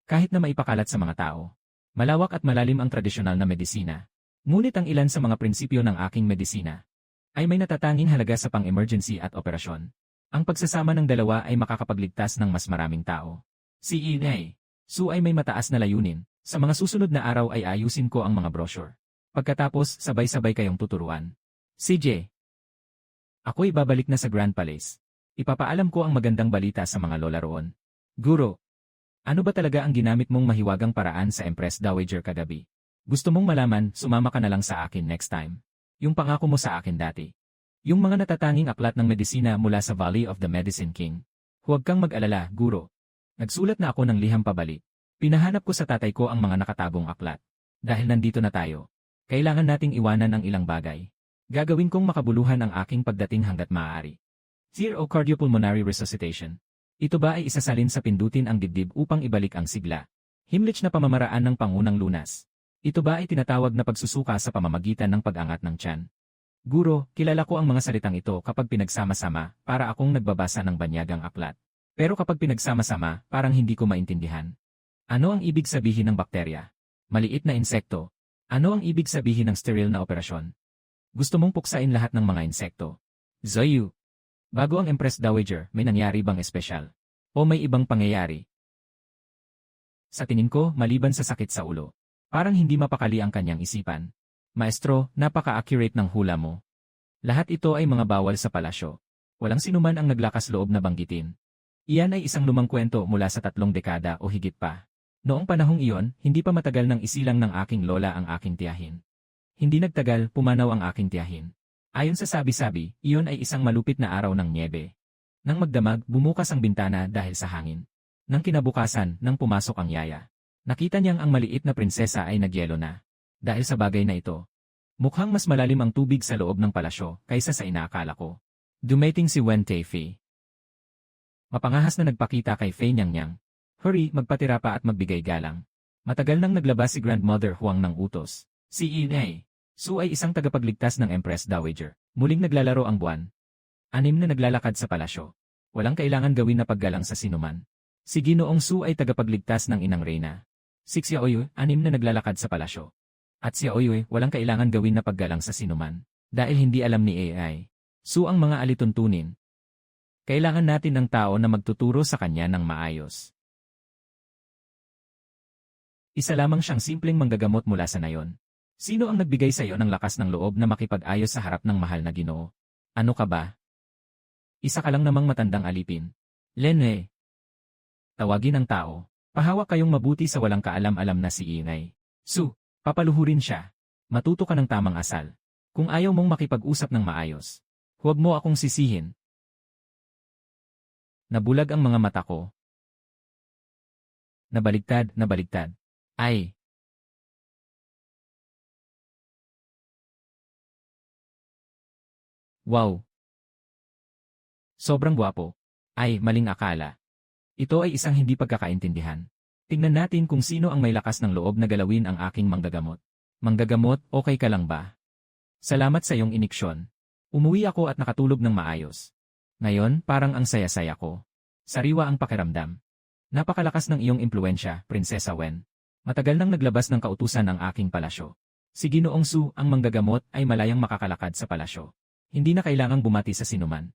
Kahit na maipakalat sa mga tao. Malawak at malalim ang tradisyonal na medisina. Ngunit ang ilan sa mga prinsipyo ng aking medisina ay may natatanging halaga sa pang-emergency at operasyon. Ang pagsasama ng dalawa ay makakapagligtas ng mas maraming tao. Si Inay Su ay may mataas na layunin. Sa mga susunod na araw ay ayusin ko ang mga brochure. Pagkatapos, sabay-sabay kayong tuturuan. CJ. Ako'y babalik na sa Grand Palace. Ipapaalam ko ang magandang balita sa mga lola roon. Guro. Ano ba talaga ang ginamit mong mahiwagang paraan sa Empress Dowager kagabi? Gusto mong malaman, sumama ka na lang sa akin next time. Yung pangako mo sa akin dati. Yung mga natatanging aklat ng medisina mula sa Valley of the Medicine King. Huwag kang mag-alala, guro. Nagsulat na ako ng liham pabalik. Pinahanap ko sa tatay ko ang mga nakatagong aklat. Dahil nandito na tayo. Kailangan nating iwanan ang ilang bagay. Gagawin kong makabuluhan ang aking pagdating hanggat maaari. Fear o cardiopulmonary resuscitation. Ito ba ay isasalin sa pindutin ang dibdib upang ibalik ang sigla? Himlich na pamamaraan ng pangunang lunas. Ito ba ay tinatawag na pagsusuka sa pamamagitan ng pag-angat ng tiyan? Guro, kilala ko ang mga salitang ito kapag pinagsama-sama para akong nagbabasa ng banyagang aklat. Pero kapag pinagsama-sama, parang hindi ko maintindihan. Ano ang ibig sabihin ng bakterya? Maliit na insekto. Ano ang ibig sabihin ng sterile na operasyon? Gusto mong puksain lahat ng mga insekto. Zoyu. Bago ang Empress Dowager, may nangyari bang espesyal? O may ibang pangyayari? Sa tingin ko, maliban sa sakit sa ulo. Parang hindi mapakali ang kanyang isipan. Maestro, napaka-accurate ng hula mo. Lahat ito ay mga bawal sa palasyo. Walang sinuman ang naglakas loob na banggitin. Iyan ay isang lumang kwento mula sa 3 dekada o higit pa. Noong panahong iyon, hindi pa matagal nang isilang ng aking lola ang aking tiyahin. Hindi nagtagal, pumanaw ang aking tiyahin. Ayon sa sabi-sabi, iyon ay isang malupit na araw ng nyebe. Nang magdamag, bumukas ang bintana dahil sa hangin. Nang kinabukasan, nang pumasok ang yaya. Nakita niyang ang maliit na prinsesa ay nagyelo na. Dahil sa bagay na ito, mukhang mas malalim ang tubig sa loob ng palasyo kaysa sa inaakala ko. Dumating si Wen Teifi. Mapangahas na nagpakita kay Fei Nyang. Hurry, magpatira pa at magbigay galang. Matagal nang naglabas si Grandmother Huang ng utos. Si Inay Su ay isang tagapagligtas ng Empress Dowager. Muling naglalaro ang buwan. 6 na naglalakad sa palasyo. Walang kailangan gawin na paggalang sa sinuman. Si Ginoong Su ay tagapagligtas ng Inang Reyna. Si Xiaoyu, 6 na naglalakad sa palasyo. At si Xiaoyu, walang kailangan gawin na paggalang sa sinuman. Dahil hindi alam ni AI Su ang mga alituntunin. Kailangan natin ng tao na magtuturo sa kanya ng maayos. Isa lamang siyang simpleng manggagamot mula sa nayon. Sino ang nagbigay sa iyo ng lakas ng loob na makipag-ayos sa harap ng mahal na Ginoo? Ano ka ba? Isa ka lang namang matandang alipin. Lene. Tawagin ang tao. Pahawak kayong mabuti sa walang kaalam-alam na si Inay Su. Papaluhurin siya. Matuto ka ng tamang asal. Kung ayaw mong makipag-usap ng maayos, huwag mo akong sisihin. Nabulag ang mga mata ko. Nabaligtad. Ay. Wow. Sobrang gwapo. Ay, maling akala. Ito ay isang hindi pagkakaintindihan. Tingnan natin kung sino ang may lakas ng loob na galawin ang aking manggagamot. Manggagamot, okay ka lang ba? Salamat sa iyong iniksyon. Umuwi ako at nakatulog ng maayos. Ngayon, parang ang saya-saya ko. Sariwa ang pakiramdam. Napakalakas ng iyong impluensya, Prinsesa Wen. Matagal nang naglabas ng kautusan ang aking palasyo. Si Ginoong Su, ang manggagamot, ay malayang makakalakad sa palasyo. Hindi na kailangang bumati sa sinuman.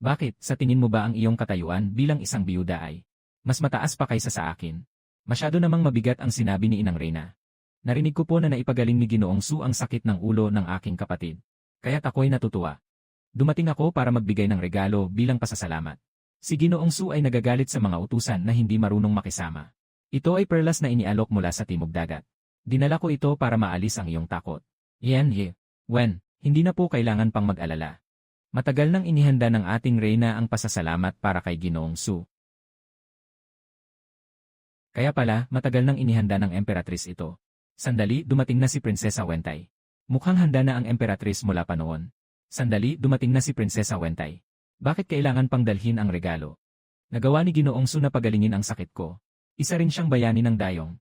Bakit, sa tingin mo ba ang iyong katayuan bilang isang biyuda ay mas mataas pa kaysa sa akin? Masyado namang mabigat ang sinabi ni Inang Reyna. Narinig ko po na naipagaling ni Ginoong Su ang sakit ng ulo ng aking kapatid. Kaya't ako'y natutuwa. Dumating ako para magbigay ng regalo bilang pasasalamat. Si Ginoong Su ay nagagalit sa mga utusan na hindi marunong makisama. Ito ay perlas na inialok mula sa Timog Dagat. Dinala ko ito para maalis ang iyong takot. Yan ye. Wen, hindi na po kailangan pang mag-alala. Matagal nang inihanda ng ating reyna ang pasasalamat para kay Ginoong Su. Kaya pala, matagal nang inihanda ng emperatris ito. Sandali, dumating na si Prinsesa Wentay. Mukhang handa na ang emperatris mula pa noon. Sandali, dumating na si Prinsesa Wentay. Bakit kailangan pang dalhin ang regalo? Nagawa ni Ginoong Su na pagalingin ang sakit ko. Isa rin siyang bayani ng dayong.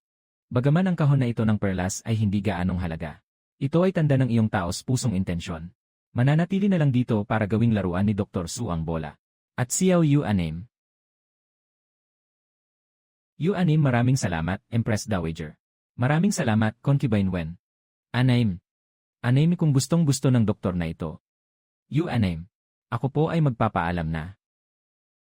Bagaman ang kahon na ito ng perlas ay hindi gaanong halaga. Ito ay tanda ng iyong taos pusong intensyon. Mananatili na lang dito para gawing laruan ni Dr. Su ang bola. At Xiao Yu-anim. Yu-anim, maraming salamat, Empress Dowager. Maraming salamat, Concubine Wen. Anaim. Anaim, kung gustong-gusto ng doktor na ito. Yu-anim. Ako po ay magpapaalam na.